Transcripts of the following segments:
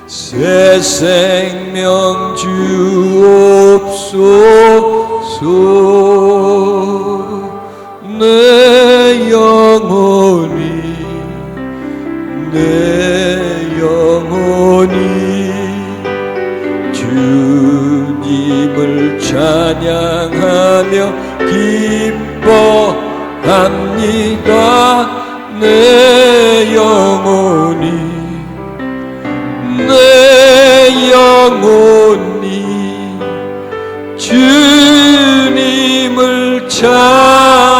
새 생명 주옵소서. 내 영혼이 주님을 찬양하며 기뻐합니다. 내 영혼이 주님을 찬양합니다.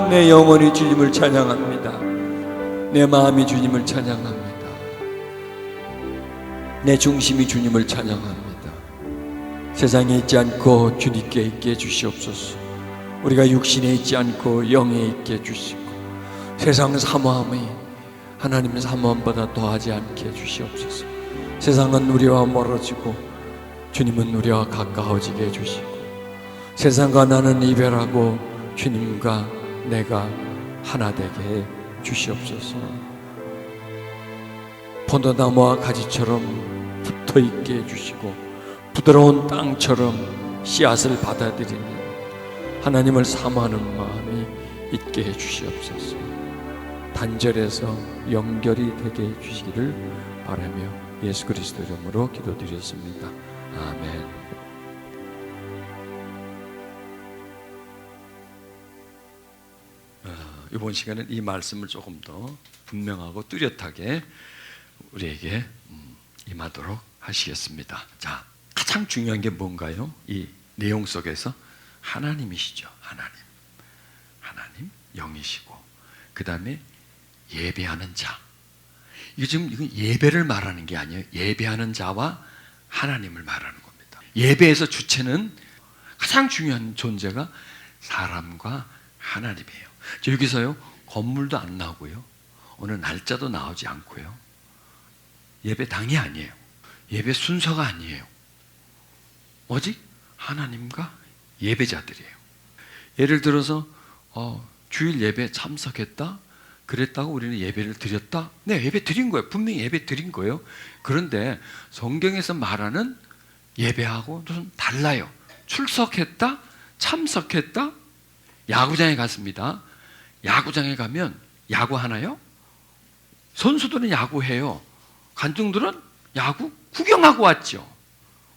내 영혼이 주님을 찬양합니다. 내 마음이 주님을 찬양합니다. 내 중심이 주님을 찬양합니다. 세상에 있지 않고 주님께 있게 해주시옵소서. 우리가 육신에 있지 않고 영에 있게 해주시고 세상 사모함이 하나님 사모함보다 더하지 않게 해주시옵소서. 세상은 우리와 멀어지고 주님은 우리와 가까워지게 해주시고 세상과 나는 이별하고 주님과 내가 하나 되게 해주시옵소서. 포도나무와 가지처럼 붙어있게 해주시고 부드러운 땅처럼 씨앗을 받아들이는 하나님을 사모하는 마음이 있게 해주시옵소서. 단절해서 연결이 되게 해주시기를 바라며 예수 그리스도 이름으로 기도드렸습니다. 아멘. 이번 시간은 이 말씀을 조금 더 분명하고 뚜렷하게 우리에게 임하도록 하시겠습니다. 자, 가장 중요한 게 뭔가요? 이 내용 속에서 하나님이시죠. 하나님 영이시고 그 다음에 예배하는 자. 이건 예배를 말하는 게 아니에요. 예배하는 자와 하나님을 말하는 겁니다. 예배에서 주체는 가장 중요한 존재가 사람과 하나님이에요. 저 여기서요 건물도 안 나오고요 어느 날짜도 나오지 않고요 예배당이 아니에요. 예배 순서가 아니에요. 오직 하나님과 예배자들이에요. 예를 들어서 주일 예배 참석했다 그랬다고 우리는 예배를 드렸다? 네, 예배 드린 거예요. 분명히 예배 드린 거예요. 그런데 성경에서 말하는 예배하고 좀 달라요. 출석했다? 참석했다? 야구장에 갔습니다. 야구장에 가면 야구하나요? 선수들은 야구해요. 관중들은 야구 구경하고 왔죠.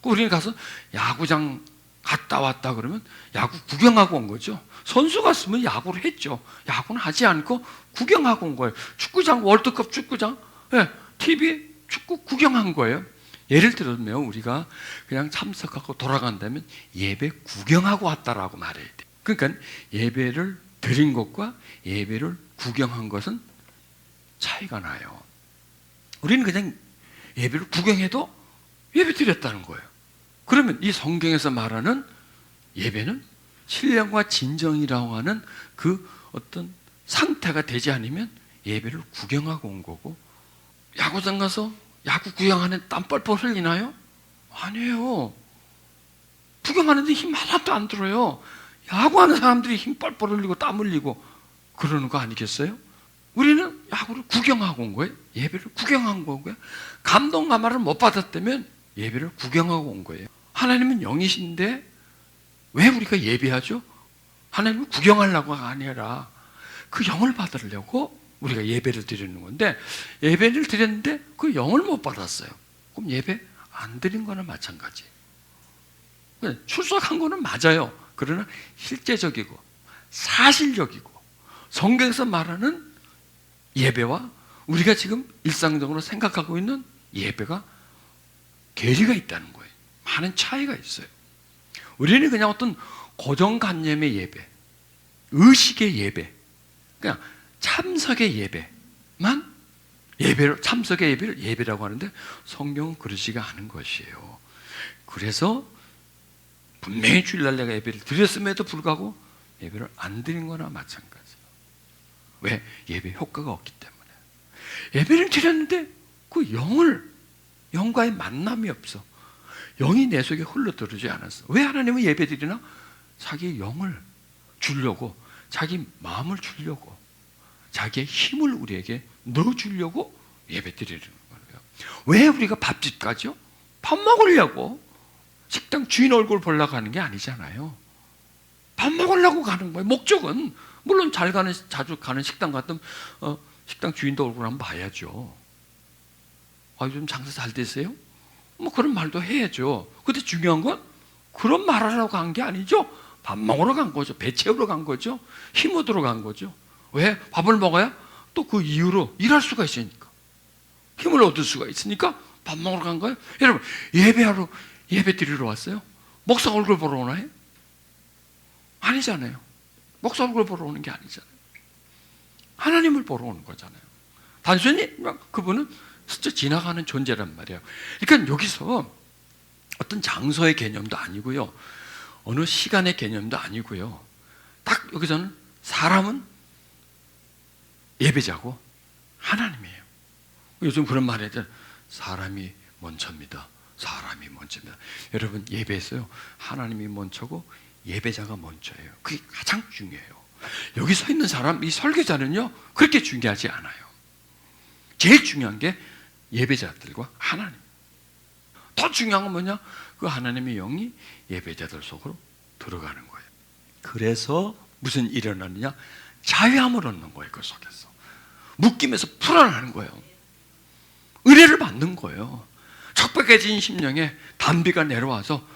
우리는 가서 야구장 갔다 왔다 그러면 야구 구경하고 온 거죠. 선수 갔으면 야구를 했죠. 야구는 하지 않고 구경하고 온 거예요. 축구장, 월드컵 축구장, 네, TV 축구 구경한 거예요. 예를 들면 우리가 그냥 참석하고 돌아간다면 예배 구경하고 왔다라고 말해야 돼요. 그러니까 예배를 드린 것과 예배를 구경한 것은 차이가 나요. 우리는 그냥 예배를 구경해도 예배 드렸다는 거예요. 그러면 이 성경에서 말하는 예배는 신령과 진정이라고 하는 그 어떤 상태가 되지 않으면 예배를 구경하고 온 거고, 야구장 가서 야구 구경하는 땀 뻘뻘 흘리나요? 아니에요. 구경하는데 힘 하나도 안 들어요. 야구하는 사람들이 힘 뻘뻘 흘리고 땀 흘리고 그러는 거 아니겠어요? 우리는 야구를 구경하고 온 거예요. 예배를 구경한 거고요. 감동감화를 못 받았다면 예배를 구경하고 온 거예요. 하나님은 영이신데 왜 우리가 예배하죠? 하나님은 구경하려고가 아니라 그 영을 받으려고 우리가 예배를 드리는 건데, 예배를 드렸는데 그 영을 못 받았어요. 그럼 예배 안 드린 거나 마찬가지예요. 출석한 거는 맞아요. 그러나 실제적이고 사실적이고 성경에서 말하는 예배와 우리가 지금 일상적으로 생각하고 있는 예배가 괴리가 있다는 거예요. 많은 차이가 있어요. 우리는 그냥 어떤 고정관념의 예배, 의식의 예배, 그냥 참석의 예배만 예배로, 참석의 예배를 예배라고 하는데 성경은 그러지가 않은 것이에요. 그래서 분명히 주일날 내가 예배를 드렸음에도 불구하고 예배를 안 드린 거나 마찬가지예요. 왜? 예배 효과가 없기 때문에. 예배를 드렸는데 그 영과의 만남이 없어. 영이 내 속에 흘러들어오지 않았어. 왜 하나님은 예배 드리나? 자기 영을 주려고, 자기 마음을 주려고. 자기의 힘을 우리에게 넣어주려고 예배 드리는 거예요. 왜 우리가 밥집 가죠? 밥 먹으려고. 식당 주인 얼굴 보려고 하는 게 아니잖아요. 밥 먹으려고 가는 거예요. 목적은 물론 자주 가는 식당 같으면 식당 주인도 얼굴 한번 봐야죠. 요즘 장사 잘 되세요? 뭐 그런 말도 해야죠. 근데 중요한 건 그런 말하려고 간 게 아니죠. 밥 먹으러 간 거죠. 배 채우러 간 거죠. 힘 얻으러 간 거죠. 왜? 밥을 먹어야 또 그 이후로 일할 수가 있으니까, 힘을 얻을 수가 있으니까 밥 먹으러 간 거예요. 여러분, 예배 드리러 왔어요? 목사 얼굴 보러 오나요? 아니잖아요. 목사 얼굴 보러 오는 게 아니잖아요. 하나님을 보러 오는 거잖아요. 단순히 그분은 스쳐 지나가는 존재란 말이에요. 그러니까 여기서 어떤 장소의 개념도 아니고요, 어느 시간의 개념도 아니고요, 딱 여기서는 사람은 예배자고 하나님이에요. 요즘 그런 말이 있잖아요. 사람이 먼저입니다. 사람이 먼저입니다. 여러분, 예배에서요, 하나님이 먼저고 예배자가 먼저예요. 그게 가장 중요해요. 여기 서 있는 사람, 이 설교자는요, 그렇게 중요하지 않아요. 제일 중요한 게 예배자들과 하나님. 더 중요한 건 뭐냐? 그 하나님의 영이 예배자들 속으로 들어가는 거예요. 그래서 무슨 일이 일어나느냐? 자유함을 얻는 거예요. 그 속에서 묶임에서 풀어나는 거예요. 은혜를 받는 거예요. 척박해진 심령에 단비가 내려와서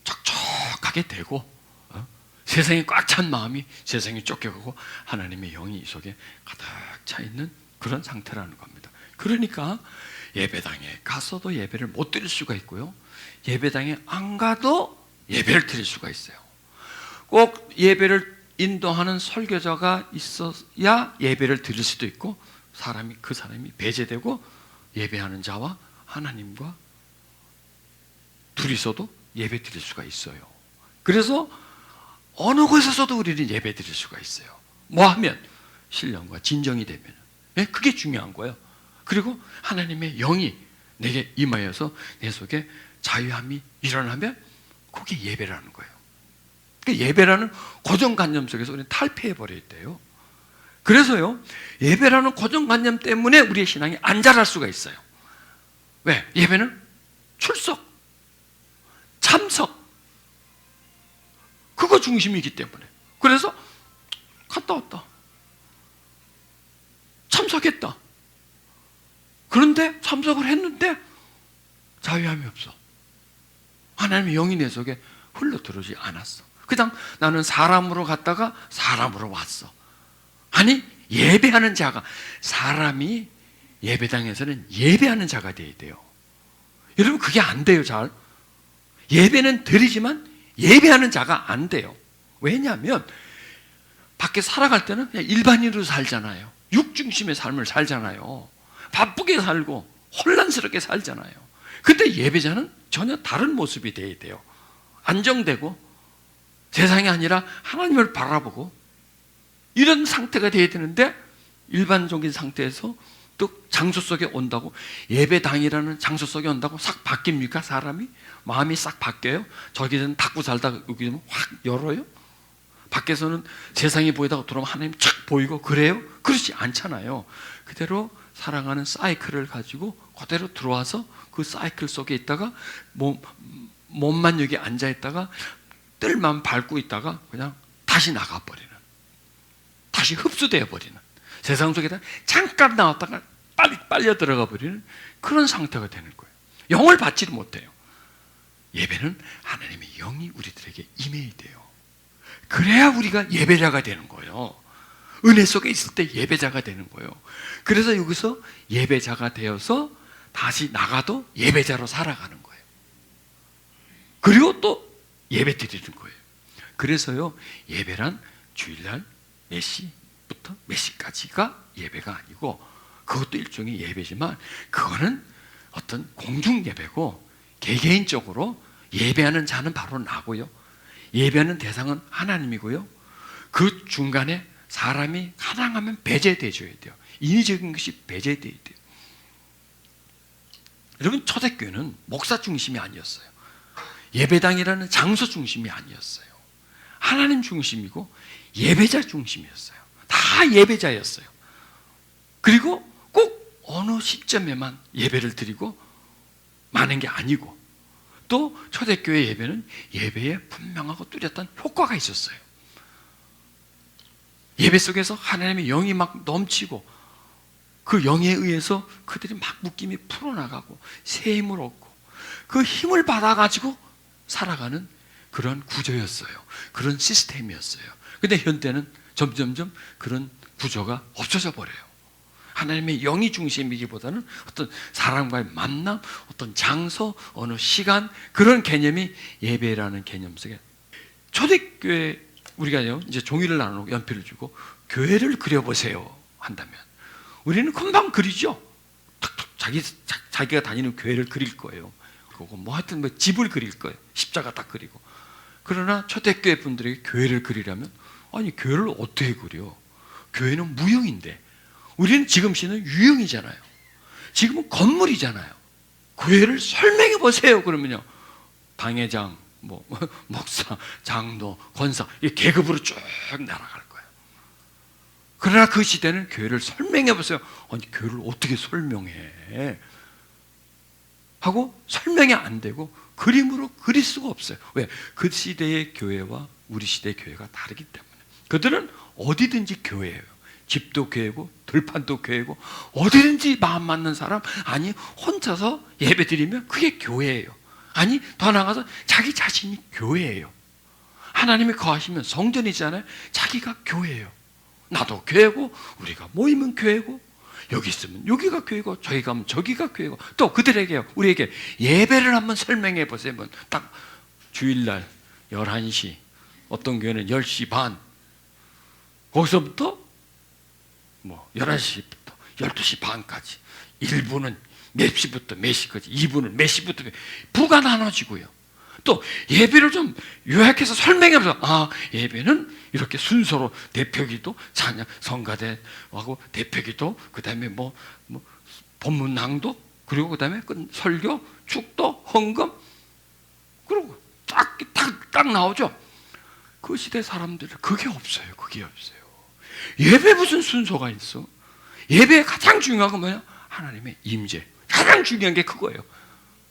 촉촉하게 되고, 세상에 꽉 찬 마음이 세상에 쫓겨가고 하나님의 영이 이 속에 가득 차 있는 그런 상태라는 겁니다. 그러니까 예배당에 가서도 예배를 못 드릴 수가 있고요, 예배당에 안 가도 예배를 드릴 수가 있어요. 꼭 예배를 인도하는 설교자가 있어야 예배를 드릴 수도 있고, 그 사람이 배제되고 예배하는 자와 하나님과 둘이서도 예배 드릴 수가 있어요. 그래서 어느 곳에서도 우리는 예배 드릴 수가 있어요. 뭐 하면? 신령과 진정이 되면. 그게 중요한 거예요. 그리고 하나님의 영이 내게 임하여서 내 속에 자유함이 일어나면 그게 예배라는 거예요. 그러니까 예배라는 고정관념 속에서 우리는 탈피해버려야 돼요. 그래서요, 예배라는 고정관념 때문에 우리의 신앙이 안 자랄 수가 있어요. 왜? 예배는 출석, 참석, 그거 중심이기 때문에. 그래서 갔다 왔다, 참석했다. 그런데 참석을 했는데 자유함이 없어. 하나님의 영이 내 속에 흘러들어오지 않았어. 그냥 나는 사람으로 갔다가 사람으로 왔어. 아니, 예배하는 자가, 사람이 예배당에서는 예배하는 자가 돼야 돼요. 여러분, 그게 안 돼요. 잘 예배는 드리지만 예배하는 자가 안 돼요. 왜냐하면 밖에 살아갈 때는 그냥 일반인으로 살잖아요. 육중심의 삶을 살잖아요. 바쁘게 살고 혼란스럽게 살잖아요. 근데 예배자는 전혀 다른 모습이 돼야 돼요. 안정되고 세상이 아니라 하나님을 바라보고 이런 상태가 돼야 되는데, 일반적인 상태에서 또 장소 속에 온다고, 예배당이라는 장소 속에 온다고 싹 바뀝니까? 사람이? 마음이 싹 바뀌어요? 저기는 닫고 살다가 여기는 확 열어요? 밖에서는 세상이 보이다가 들어오면 하나님 착 보이고 그래요? 그렇지 않잖아요. 그대로 사랑하는 사이클을 가지고 그대로 들어와서 그 사이클 속에 있다가 몸만 여기 앉아있다가 뜰만 밟고 있다가 그냥 다시 나가버리는, 다시 흡수되어 버리는, 세상 속에다 잠깐 나왔다가 빨리 빨려 들어가 버리는 그런 상태가 되는 거예요. 영을 받지를 못해요. 예배는 하나님의 영이 우리들에게 임해야 돼요. 그래야 우리가 예배자가 되는 거예요. 은혜 속에 있을 때 예배자가 되는 거예요. 그래서 여기서 예배자가 되어서 다시 나가도 예배자로 살아가는 거예요. 그리고 또 예배 드리는 거예요. 그래서요, 예배란 주일날 몇 시부터 몇 시까지가 예배가 아니고, 그것도 일종의 예배지만 그거는 어떤 공중 예배고, 개개인적으로 예배하는 자는 바로 나고요, 예배하는 대상은 하나님이고요, 그 중간에 사람이 가능하면 배제돼줘야 돼요. 인위적인 것이 배제돼야 돼요. 여러분, 초대교회는 목사 중심이 아니었어요. 예배당이라는 장소 중심이 아니었어요. 하나님 중심이고 예배자 중심이었어요. 다 예배자였어요. 그리고 꼭 어느 시점에만 예배를 드리고 마는 게 아니고, 또 초대교회 예배는 예배에 분명하고 뚜렷한 효과가 있었어요. 예배 속에서 하나님의 영이 막 넘치고 그 영에 의해서 그들이 막 묶임이 풀어나가고 새 힘을 얻고 그 힘을 받아가지고 살아가는 그런 구조였어요. 그런 시스템이었어요. 근데 현대는 점점점 그런 구조가 없어져 버려요. 하나님의 영이 중심이기보다는 어떤 사람과의 만남, 어떤 장소, 어느 시간, 그런 개념이 예배라는 개념 속에. 초대교회 우리가요 이제 종이를 나누고 연필을 주고 교회를 그려보세요 한다면 우리는 금방 그리죠. 탁탁 자기가 다니는 교회를 그릴 거예요. 그리고 뭐 하여튼 뭐 집을 그릴 거예요. 십자가 딱 그리고. 그러나 초대교회 분들에게 교회를 그리려면 아니 교회를 어떻게 그려? 교회는 무형인데 우리는 지금 시는 유형이잖아요. 지금은 건물이잖아요. 교회를 설명해 보세요. 그러면요 당회장, 뭐 목사, 장로, 권사 이 계급으로 쭉 날아갈 거예요. 그러나 그 시대는 교회를 설명해 보세요. 아니 교회를 어떻게 설명해? 하고 설명이 안 되고 그림으로 그릴 수가 없어요. 왜? 그 시대의 교회와 우리 시대의 교회가 다르기 때문에. 그들은 어디든지 교회예요. 집도 교회고 들판도 교회고 어디든지 마음 맞는 사람, 아니 혼자서 예배 드리면 그게 교회예요. 아니 더 나아가서 자기 자신이 교회예요. 하나님이 거하시면 성전이잖아요. 자기가 교회예요. 나도 교회고 우리가 모이면 교회고 여기 있으면 여기가 교회고 저기 가면 저기가 교회고. 또 그들에게요 우리에게 예배를 한번 설명해 보세요. 딱 주일날 11시, 어떤 교회는 10시 반, 거기서부터 뭐 11시부터 12시 반까지, 1부는 몇 시부터 몇 시까지, 2부는 몇 시부터 부가 나눠지고요. 또 예배를 좀 요약해서 설명해서 예배는 이렇게 순서로 대표기도, 찬양, 성가대하고 대표기도, 그 다음에 뭐 본문 낭독, 그리고 그 다음에 설교, 축도, 헌금, 그리고 딱 나오죠. 그 시대 사람들은 그게 없어요. 그게 없어요. 예배 무슨 순서가 있어? 예배의 가장 중요한 건 뭐냐? 하나님의 임재. 가장 중요한 게 그거예요.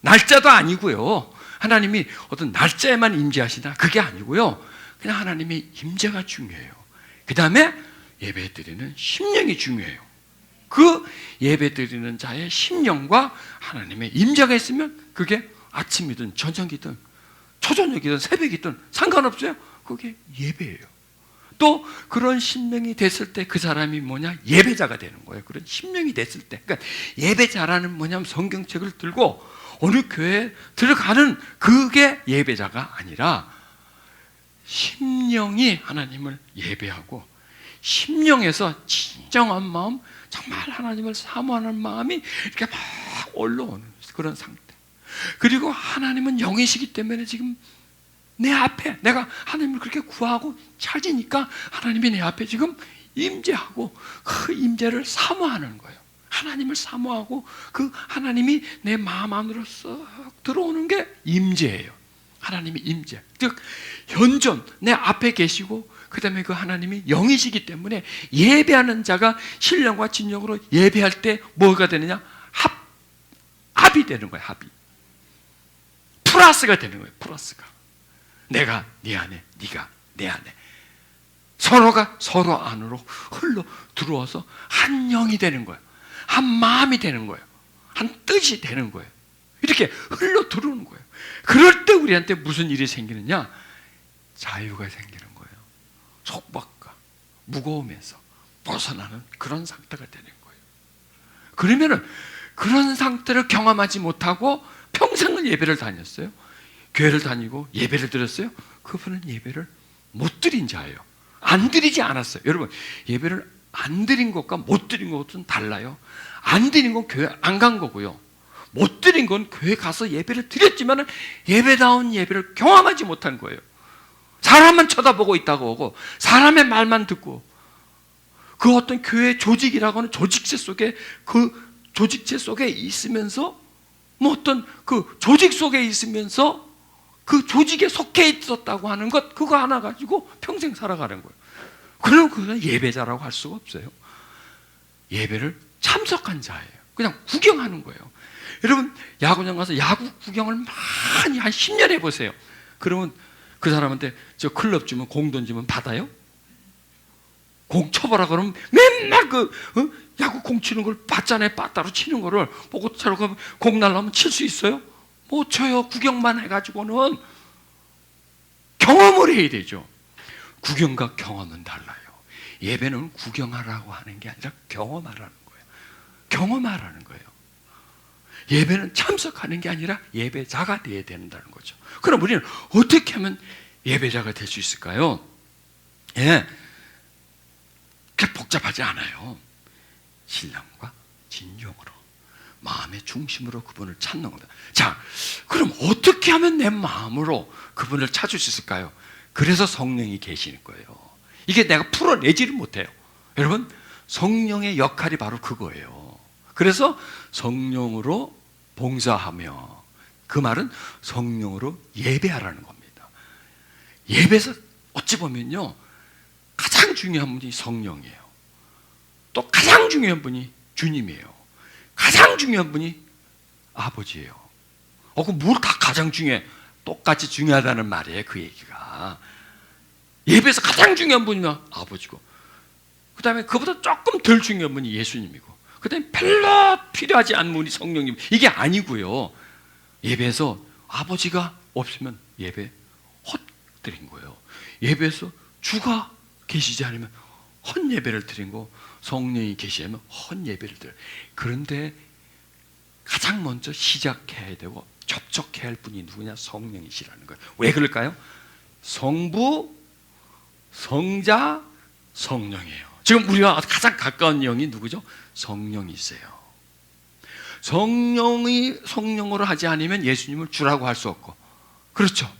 날짜도 아니고요. 하나님이 어떤 날짜에만 임재하시나 그게 아니고요. 그냥 하나님의 임재가 중요해요. 그 다음에 예배 드리는 심령이 중요해요. 그 예배 드리는 자의 심령과 하나님의 임재가 있으면 그게 아침이든 저녁이든 초저녁이든 새벽이든 상관없어요. 그게 예배예요. 또 그런 심령이 됐을 때 그 사람이 뭐냐? 예배자가 되는 거예요. 그런 심령이 됐을 때. 그러니까 예배자라는 뭐냐면 성경책을 들고 어느 교회에 들어가는 그게 예배자가 아니라 심령이 하나님을 예배하고 심령에서 진정한 마음, 정말 하나님을 사모하는 마음이 이렇게 막 올라오는 그런 상태. 그리고 하나님은 영이시기 때문에 지금 내 앞에 내가 하나님을 그렇게 구하고 찾으니까 하나님이 내 앞에 지금 임재하고 그 임재를 사모하는 거예요. 하나님을 사모하고 그 하나님이 내 마음 안으로 썩 들어오는 게 임재예요. 하나님의 임재, 즉 현존, 내 앞에 계시고 그 다음에 그 하나님이 영이시기 때문에 예배하는 자가 신령과 진정으로 예배할 때 뭐가 되느냐? 합이 되는 거예요. 합이 플러스가 되는 거예요. 플러스가 내가 네 안에, 네가 내 안에, 서로가 서로 안으로 흘러 들어와서 한 영이 되는 거예요. 한 마음이 되는 거예요. 한 뜻이 되는 거예요. 이렇게 흘러 들어오는 거예요. 그럴 때 우리한테 무슨 일이 생기느냐? 자유가 생기는 거예요. 속박과 무거움에서 벗어나는 그런 상태가 되는 거예요. 그러면은 그런 상태를 경험하지 못하고 평생을 예배를 다녔어요. 교회를 다니고 예배를 드렸어요. 그분은 예배를 못 드린 자예요. 안 드리지 않았어요. 여러분, 예배를 안 드린 것과 못 드린 것은 달라요. 안 드린 건 교회 안 간 거고요. 못 드린 건 교회 가서 예배를 드렸지만 예배다운 예배를 경험하지 못한 거예요. 사람만 쳐다보고 있다고 하고 사람의 말만 듣고 그 어떤 교회 조직이라고 하는 조직체 속에 그 조직체 속에 있으면서 뭐 어떤 그 조직 속에 있으면서 그 조직에 속해 있었다고 하는 것 그거 하나 가지고 평생 살아가는 거예요. 그럼 그건 예배자라고 할 수가 없어요. 예배를 참석한 자예요. 그냥 구경하는 거예요. 여러분 야구장 가서 야구 구경을 많이 한 10년 해보세요. 그러면 그 사람한테 저 클럽 주면 공 던지면 받아요? 공 쳐봐라 그러면 맨날 야구 공 치는 걸 받잖아요. 빠따로 치는 거를 보고 저렇게 공 날라면 칠 수 있어요? 못 쳐요. 구경만 해가지고는. 경험을 해야 되죠. 구경과 경험은 달라요. 예배는 구경하라고 하는 게 아니라 경험하라는 거예요. 경험하라는 거예요. 예배는 참석하는 게 아니라 예배자가 되어야 된다는 거죠. 그럼 우리는 어떻게 하면 예배자가 될 수 있을까요? 예, 그렇게 복잡하지 않아요. 신랑과 진정으로 마음의 중심으로 그분을 찾는 겁니다. 자, 그럼 어떻게 하면 내 마음으로 그분을 찾을 수 있을까요? 그래서 성령이 계시는 거예요. 이게 내가 풀어내지를 못해요. 여러분, 성령의 역할이 바로 그거예요. 그래서 성령으로 봉사하며, 그 말은 성령으로 예배하라는 겁니다. 예배에서 어찌 보면요, 가장 중요한 분이 성령이에요. 또 가장 중요한 분이 주님이에요. 가장 중요한 분이 아버지예요. 그럼 뭘 다 가장 중요해? 똑같이 중요하다는 말이에요, 그 얘기가. 예배에서 가장 중요한 분이 아버지고, 그 다음에 그보다 조금 덜 중요한 분이 예수님이고, 그 다음에 별로 필요하지 않은 분이 성령님. 이게 아니고요. 예배에서 아버지가 없으면 예배 헛드린 거예요. 예배에서 주가 계시지 않으면 헛예배를 드린 거, 성령이 계시면 헛예배를 드려요. 그런데 가장 먼저 시작해야 되고 접촉해야 할 분이 누구냐? 성령이시라는 거예요. 왜 그럴까요? 성부, 성자, 성령이에요. 지금 우리와 가장 가까운 영이 누구죠? 성령이세요. 성령이 성령으로 하지 않으면 예수님을 주라고 할 수 없고, 그렇죠?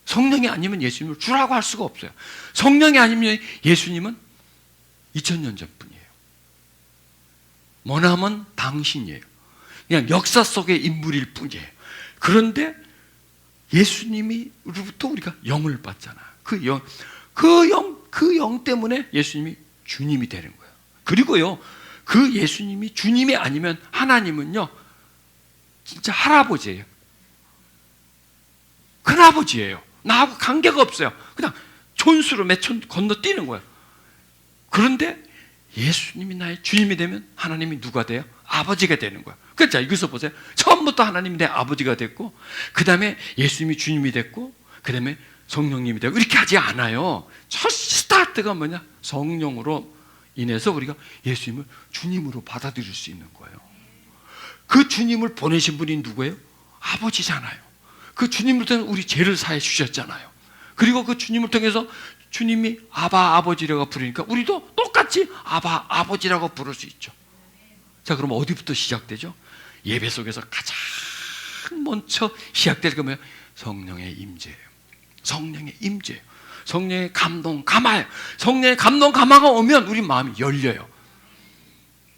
성령이 아니면 예수님을 주라고 할 수가 없어요. 성령이 아니면 예수님은 2000년 전뿐이에요. 머나먼 당신이에요. 그냥 역사 속의 인물일 뿐이에요. 그런데 예수님이로부터 우리가 영을 받잖아요. 그 영 때문에 예수님이 주님이 되는 거예요. 그리고요, 그 예수님이 주님이 아니면 하나님은요, 진짜 할아버지예요. 큰아버지예요. 나하고 관계가 없어요. 그냥 촌수로 매촌 건너뛰는 거예요. 그런데 예수님이 나의 주님이 되면 하나님이 누가 돼요? 아버지가 되는 거예요. 그렇죠? 여기서 보세요. 처음부터 하나님이 내 아버지가 됐고, 그 다음에 예수님이 주님이 됐고, 그 다음에 성령님이 되고, 이렇게 하지 않아요. 첫 스타트가 뭐냐? 성령으로 인해서 우리가 예수님을 주님으로 받아들일 수 있는 거예요. 그 주님을 보내신 분이 누구예요? 아버지잖아요. 그 주님을 통해서 우리 죄를 사해 주셨잖아요. 그리고 그 주님을 통해서 주님이 아바 아버지라고 부르니까 우리도 똑같이 아바 아버지라고 부를 수 있죠. 자, 그럼 어디부터 시작되죠? 예배 속에서 가장 먼저 시작될 게 뭐예요? 성령의 임재예요. 성령의 임재예요. 성령의 감동, 감화예요. 성령의 감동, 감화가 오면 우리 마음이 열려요.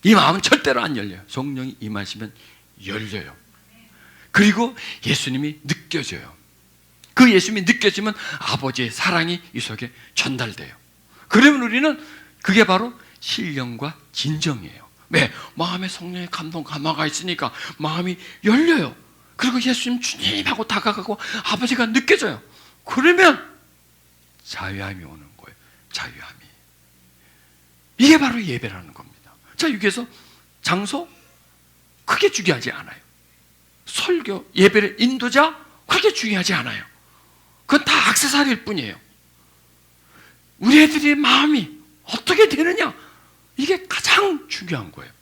이 마음은 절대로 안 열려요. 성령이 임하시면 열려요. 그리고 예수님이 느껴져요. 그 예수님이 느껴지면 아버지의 사랑이 이 속에 전달돼요. 그러면 우리는 그게 바로 신령과 진정이에요. 왜? 마음에 성령의 감동, 감화가 있으니까 마음이 열려요. 그리고 예수님 주님하고 다가가고 아버지가 느껴져요. 그러면 자유함이 오는 거예요. 자유함이. 이게 바로 예배라는 겁니다. 자, 여기에서 장소 크게 중요하지 않아요. 설교, 예배를 인도자 크게 중요하지 않아요. 그건 다 액세서리일 뿐이에요. 우리 애들의 마음이 어떻게 되느냐, 이게 가장 중요한 거예요.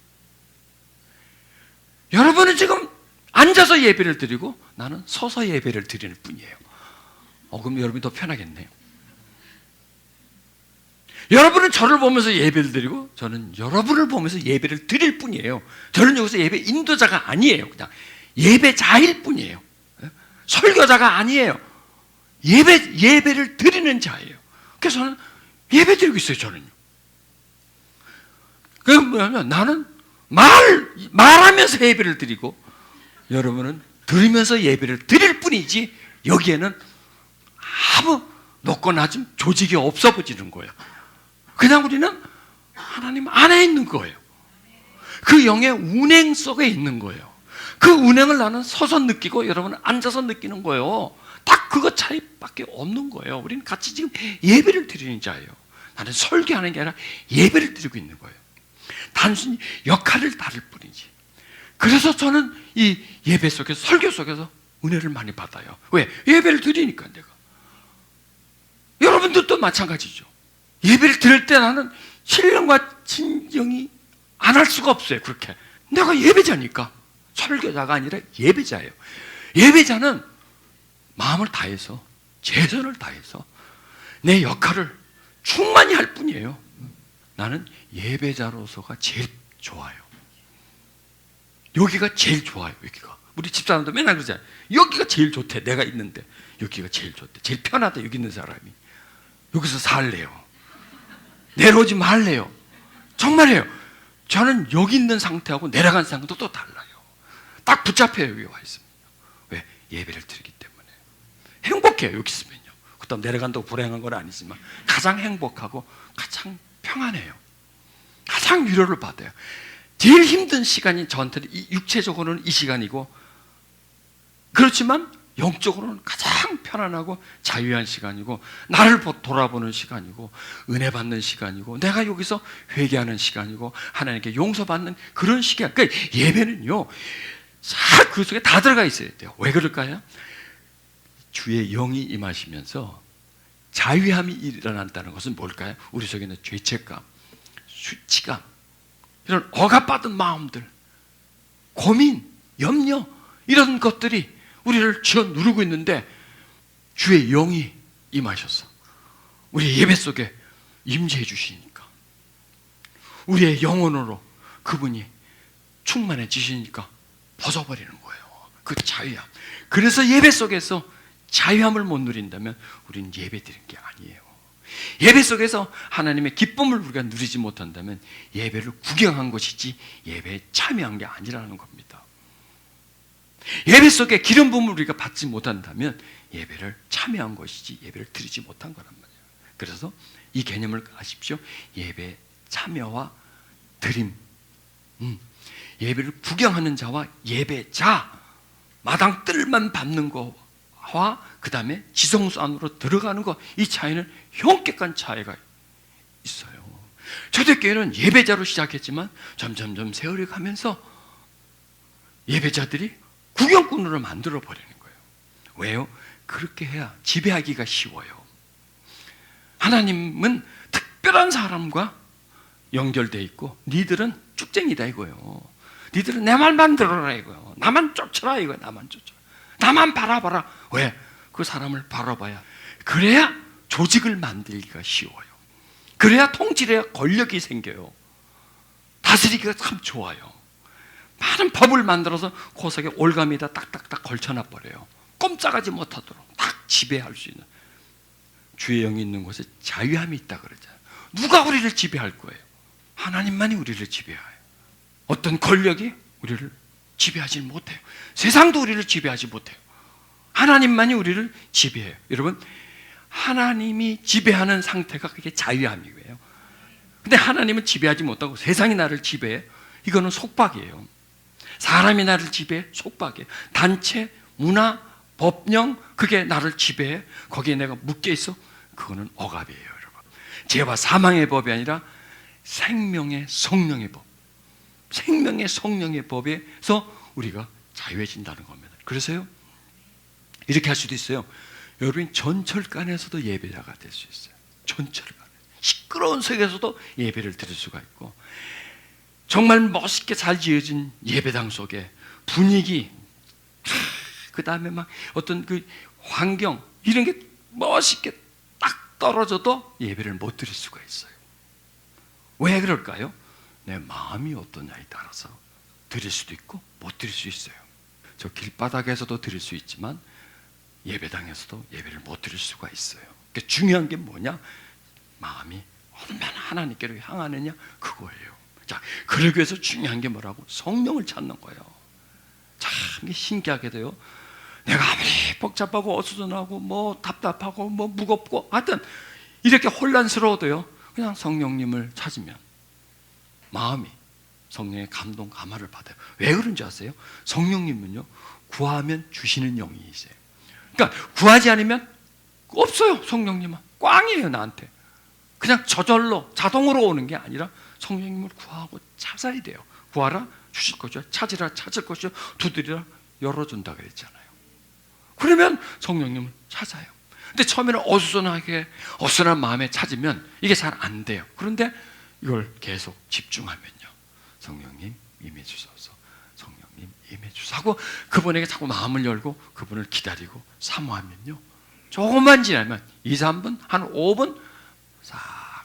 여러분은 지금 앉아서 예배를 드리고 나는 서서 예배를 드리는 뿐이에요. 그럼 여러분이 더 편하겠네요. 여러분은 저를 보면서 예배를 드리고 저는 여러분을 보면서 예배를 드릴 뿐이에요. 저는 여기서 예배 인도자가 아니에요. 그냥 예배자일 뿐이에요. 설교자가 아니에요. 예배를 드리는 자예요. 그래서 저는 예배 드리고 있어요. 저는요. 그게 뭐냐면 나는 말하면서 예배를 드리고 여러분은 들으면서 예배를 드릴 뿐이지 여기에는 아무 높고 낮은 조직이 없어 보이는 거예요. 그냥 우리는 하나님 안에 있는 거예요. 그 영의 운행 속에 있는 거예요. 그 운행을 나는 서서 느끼고 여러분은 앉아서 느끼는 거예요. 딱 그거 차이밖에 없는 거예요. 우리는 같이 지금 예배를 드리는 자예요. 나는 설교하는 게 아니라 예배를 드리고 있는 거예요. 단순히 역할을 다를 뿐이지. 그래서 저는 이 예배 속에서, 설교 속에서 은혜를 많이 받아요. 왜? 예배를 드리니까 내가. 여러분들도 마찬가지죠. 예배를 드릴 때 나는 신령과 진정이 안 할 수가 없어요. 그렇게. 내가 예배자니까. 설교자가 아니라 예배자예요. 예배자는 마음을 다해서, 최선을 다해서 내 역할을 충만히 할 뿐이에요. 나는 예배자로서가 제일 좋아요. 여기가 제일 좋아요. 여기가. 우리 집사람도 맨날 그러잖아요. 여기가 제일 좋대. 내가 있는데 여기가 제일 좋대. 제일 편하다. 여기 있는 사람이. 여기서 살래요. 내려오지 말래요. 정말이에요. 저는 여기 있는 상태하고 내려간 상태도 또 달라요. 딱 붙잡혀요. 여기 와 있으면. 왜? 예배를 드리기 때문에. 행복해요. 여기 있으면요. 그다음 내려간다고 불행한 건 아니지만 가장 행복하고 가장 평안해요. 가장 위로를 받아요. 제일 힘든 시간이 저한테는 육체적으로는 이 시간이고, 그렇지만 영적으로는 가장 편안하고 자유한 시간이고, 나를 돌아보는 시간이고, 은혜 받는 시간이고, 내가 여기서 회개하는 시간이고, 하나님께 용서받는 그런 시간. 그러니까 예배는요, 그 속에 다 들어가 있어야 돼요. 왜 그럴까요? 주의 영이 임하시면서 자유함이 일어난다는 것은 뭘까요? 우리 속에 있는 죄책감, 수치감, 이런 억압받은 마음들, 고민, 염려, 이런 것들이 우리를 쥐어 누르고 있는데 주의 영이 임하셔서 우리 예배 속에 임재해 주시니까, 우리의 영혼으로 그분이 충만해지시니까 벗어버리는 거예요. 그 자유함. 그래서 예배 속에서 자유함을 못 누린다면 우리는 예배 드린 게 아니에요. 예배 속에서 하나님의 기쁨을 우리가 누리지 못한다면 예배를 구경한 것이지 예배에 참여한 게 아니라는 겁니다. 예배 속에 기름 부음을 우리가 받지 못한다면 예배를 참여한 것이지 예배를 드리지 못한 거란 말이에요. 그래서 이 개념을 아십시오. 예배 참여와 드림, 예배를 구경하는 자와 예배자, 마당 뜰만 밟는 거와 그 다음에 지성소 안으로 들어가는 거, 이 차이는 현격한 차이가 있어요. 초대교회는 예배자로 시작했지만 점점점 세월이 가면서 예배자들이 구경꾼으로 만들어 버리는 거예요. 왜요? 그렇게 해야 지배하기가 쉬워요. 하나님은 특별한 사람과 연결되어 있고, 니들은 쭉쟁이다 이거예요. 니들은 내 말만 들어라 이거예요. 나만 쫓아라 이거예요. 나만 쫓아라. 나만 바라봐라. 왜? 그 사람을 바라봐야, 그래야 조직을 만들기가 쉬워요. 그래야 통치해야 권력이 생겨요. 다스리기가 참 좋아요. 많은 법을 만들어서 고석에 올가미에다 딱딱딱 걸쳐놔 버려요. 꼼짝하지 못하도록 딱 지배할 수 있는. 주의 영이 있는 곳에 자유함이 있다 그러잖아요. 누가 우리를 지배할 거예요? 하나님만이 우리를 지배해요. 어떤 권력이 우리를 지배하지 못해요. 세상도 우리를 지배하지 못해요. 하나님만이 우리를 지배해요. 여러분, 하나님이 지배하는 상태가 그게 자유함이에요. 근데 하나님은 지배하지 못하고 세상이 나를 지배해. 이거는 속박이에요. 사람이 나를 지배해. 속박이에요. 단체, 문화, 법령, 그게 나를 지배해. 거기에 내가 묶여 있어. 그거는 억압이에요, 여러분. 죄와 사망의 법이 아니라 생명의 성령의 법. 생명의 성령의 법에서 우리가 자유해진다는 겁니다. 그래서요, 이렇게 할 수도 있어요. 여러분, 전철간에서도 예배자가 될 수 있어요. 전철간. 시끄러운 속에서도 예배를 드릴 수가 있고, 정말 멋있게 잘 지어진 예배당 속에 분위기, 그 다음에 막 어떤 그 환경, 이런 게 멋있게 딱 떨어져도 예배를 못 드릴 수가 있어요. 왜 그럴까요? 내 마음이 어떠냐에 따라서 드릴 수도 있고 못 드릴 수 있어요. 저 길바닥에서도 드릴 수 있지만 예배당에서도 예배를 못 드릴 수가 있어요. 그러니까 중요한 게 뭐냐? 마음이 얼마나 하나님께로 향하느냐, 그거예요. 자, 그러기 위해서 중요한 게 뭐라고? 성령을 찾는 거예요. 참 신기하게도요, 내가 아무리 복잡하고 어수선하고 뭐 답답하고 뭐 무겁고 하여튼 이렇게 혼란스러워도요, 그냥 성령님을 찾으면 마음이 성령의 감동, 감화를 받아요. 왜 그런지 아세요? 성령님은요, 구하면 주시는 영이세요. 그러니까 구하지 않으면 없어요. 성령님은 꽝이에요. 나한테 그냥 저절로 자동으로 오는 게 아니라 성령님을 구하고 찾아야 돼요. 구하라 주실 것이요, 찾으라 찾을 것이요, 두드리라 열어준다 그랬잖아요. 그러면 성령님을 찾아요. 근데 처음에는 어수선한 마음에 찾으면 이게 잘 안 돼요. 그런데 이걸 계속 집중하면요, 성령님 임해주소서, 성령님 임해주소서 하고 그분에게 자꾸 마음을 열고 그분을 기다리고 사모하면요, 조금만 지나면 2, 3분, 한 5분 싹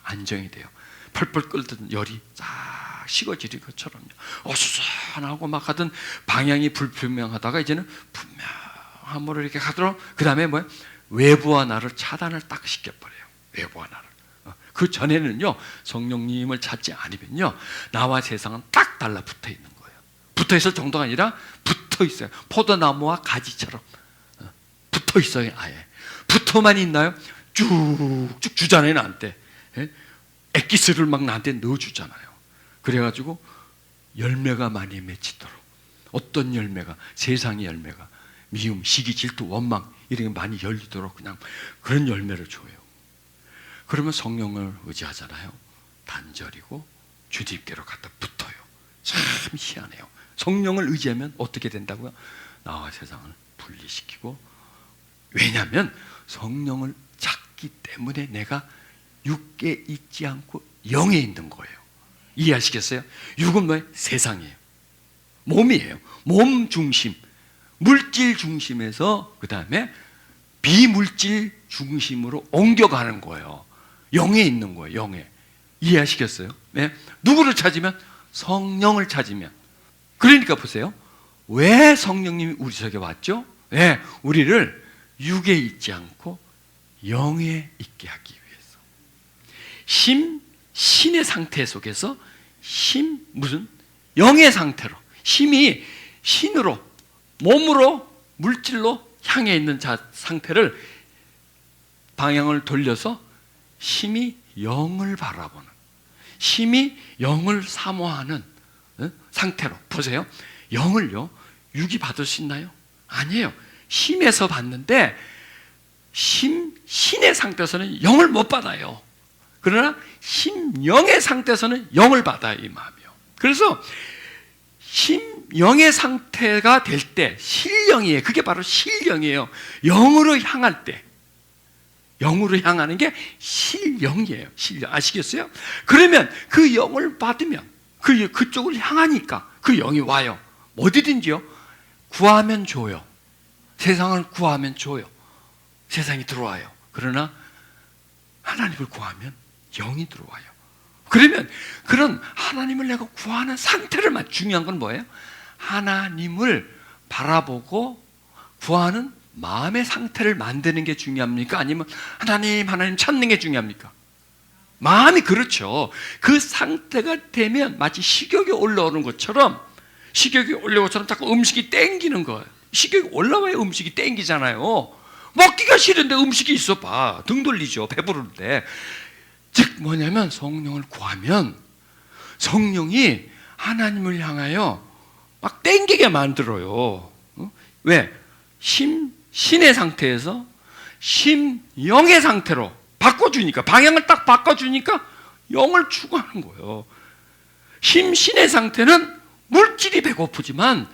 안정이 돼요. 펄펄 끓던 열이 싹 식어지는 것처럼요. 어수선하고 막 하던 방향이 불분명하다가 이제는 분명함으로 이렇게 가도록, 그 다음에 뭐예요? 외부와 나를 차단을 딱 시켜버려요. 외부와 나를. 그 전에는요, 성령님을 찾지 않으면요, 나와 세상은 딱 달라붙어 있는 거예요. 붙어 있을 정도가 아니라 붙어 있어요. 포도나무와 가지처럼 붙어 있어요. 아예 붙어만 있나요? 쭉쭉 주잖아요. 나한테 액기스를 막 나한테 넣어주잖아요. 그래가지고 열매가 많이 맺히도록, 어떤 열매가, 세상의 열매가 미움, 시기, 질투, 원망 이런 게 많이 열리도록 그냥 그런 열매를 줘요. 그러면 성령을 의지하잖아요. 단절이고 주님께로 갖다 붙어요. 참 희한해요. 성령을 의지하면 어떻게 된다고요? 나와 세상을 분리시키고, 왜냐하면 성령을 찾기 때문에 내가 육에 있지 않고 영에 있는 거예요. 이해하시겠어요? 육은 뭐예요? 세상이에요. 몸이에요. 몸 중심, 물질 중심에서 그 다음에 비물질 중심으로 옮겨가는 거예요. 영에 있는 거예요. 영에. 이해하시겠어요? 네? 누구를 찾으면? 성령을 찾으면. 그러니까 보세요. 왜 성령님이 우리 속에 왔죠? 네, 우리를 육에 있지 않고 영에 있게 하기 위해서. 신의 상태 속에서 영의 상태로, 힘이 신으로, 몸으로, 물질로 향해 있는 상태를 방향을 돌려서 힘이 영을 바라보는, 힘이 영을 사모하는 상태로. 보세요. 영을요, 육이 받을 수 있나요? 아니에요. 힘에서 받는데 신의 상태에서는 영을 못 받아요. 그러나 영의 상태에서는 영을 받아요. 이 마음이요. 그래서 영의 상태가 될 때 실령이에요. 그게 바로 실령이에요. 영으로 향할 때, 영으로 향하는 게 실령이에요. 실령. 아시겠어요? 그러면 그 영을 받으면 그쪽을 향하니까 그 영이 와요. 어디든지요. 구하면 줘요. 세상을 구하면 줘요. 세상이 들어와요. 그러나 하나님을 구하면 영이 들어와요. 그러면 그런 하나님을 내가 구하는 상태를 중요한 건 뭐예요? 하나님을 바라보고 구하는 마음의 상태를 만드는 게 중요합니까? 아니면 하나님 찾는 게 중요합니까? 마음이 그렇죠. 그 상태가 되면 마치 식욕이 올라오는 것처럼, 식욕이 올라오는 것처럼 자꾸 음식이 땡기는 거예요. 식욕이 올라와야 음식이 땡기잖아요. 먹기가 싫은데 음식이 있어 봐. 등 돌리죠. 배부른데. 즉 뭐냐면 성령을 구하면 성령이 하나님을 향하여 막 땡기게 만들어요. 왜? 신의 상태에서 영의 상태로 바꿔주니까, 방향을 딱 바꿔주니까 영을 추구하는 거예요. 신의 상태는 물질이 배고프지만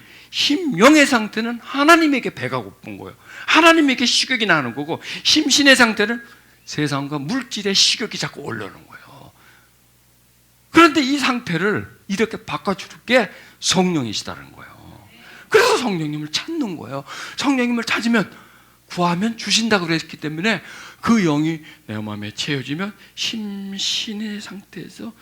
영의 상태는 하나님에게 배가 고픈 거예요. 하나님에게 식욕이 나는 거고, 신의 상태는 세상과 물질의 식욕이 자꾸 올라오는 거예요. 그런데 이 상태를 이렇게 바꿔줄 게 성령이시다는 거예요. 그래서 성령님을 찾는 거예요. 성령님을 찾으면, 구하면 주신다고 그랬기 때문에 그 영이 내 마음에 채워지면 신의 상태에서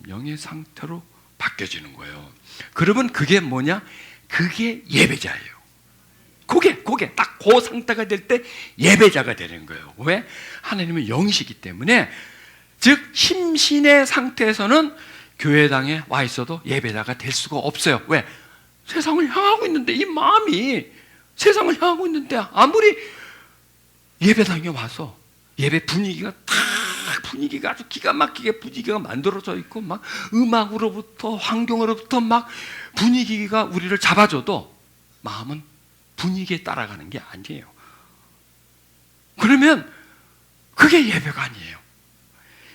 영의 상태로 바뀌어지는 거예요. 그러면 그게 뭐냐? 그게 예배자예요. 그게 딱 그 상태가 될 때 예배자가 되는 거예요. 왜? 하나님은 영이시기 때문에. 즉 신의 상태에서는 교회당에 와 있어도 예배자가 될 수가 없어요. 왜? 세상을 향하고 있는데, 이 마음이 세상을 향하고 있는데 아무리 예배당에 와서 예배 분위기가 탁 분위기가 아주 기가 막히게 분위기가 만들어져 있고 막 음악으로부터 환경으로부터 막 분위기가 우리를 잡아줘도 마음은 분위기에 따라가는 게 아니에요. 그러면 그게 예배가 아니에요.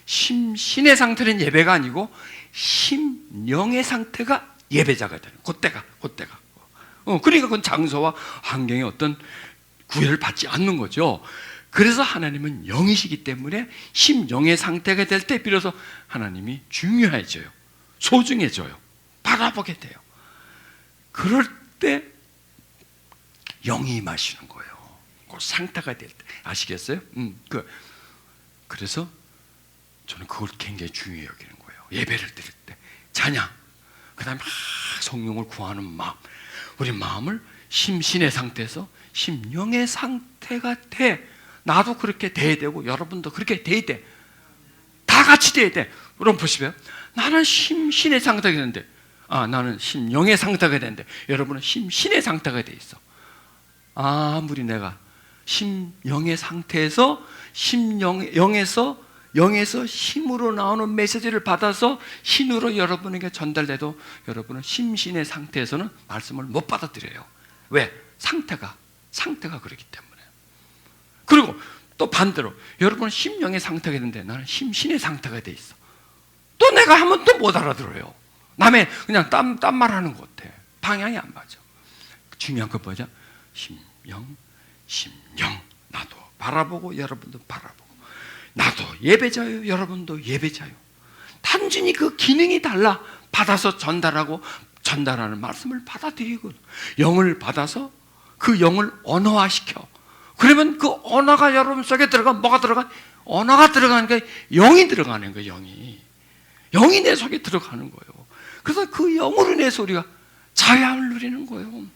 심신의 상태는 예배가 아니고 심령의 상태가 예배자가 되는 그때가 그러니까 그건 장소와 환경의 어떤 구애를 받지 않는 거죠. 그래서 하나님은 영이시기 때문에 심령의 상태가 될 때 비로소 하나님이 중요해져요. 소중해져요. 바라보게 돼요. 그럴 때 영이 임하시는 거예요. 그 상태가 될 때. 아시겠어요? 그래서 저는 그걸 굉장히 중요히 여기는 거예요. 예배를 드릴 때 찬양, 그 다음에 성령을 구하는 마음, 우리 마음을 심신의 상태에서 심령의 상태가 돼. 나도 그렇게 돼야 되고 여러분도 그렇게 돼야 돼. 다 같이 돼야 돼. 그럼 보시면 나는 심신의 상태가 되는데 나는 심령의 상태가 되는데 여러분은 심신의 상태가 돼 있어. 아무리 내가 심령의 상태에서 영에서 힘으로 나오는 메시지를 받아서 신으로 여러분에게 전달돼도 여러분은 심신의 상태에서는 말씀을 못 받아들여요. 왜? 상태가 그렇기 때문에. 그리고 또 반대로 여러분은 심령의 상태가 있는데 나는 심신의 상태가 돼 있어. 또 내가 하면 또 못 알아들어요. 남의 그냥 딴 말하는 것 같아. 방향이 안 맞아. 중요한 건 뭐죠? 심령. 나도 바라보고 여러분도 바라보고. 나도 예배자요, 여러분도 예배자요. 단순히 그 기능이 달라. 받아서 전달하는 말씀을 받아들이고 영을 받아서 그 영을 언어화시켜. 그러면 그 언어가 여러분 속에 들어가 뭐가 들어가? 언어가 들어가는 게 영이 들어가는 거예요. 영이 내 속에 들어가는 거예요. 그래서 그 영으로 인해서 우리가 자유함을 누리는 거예요.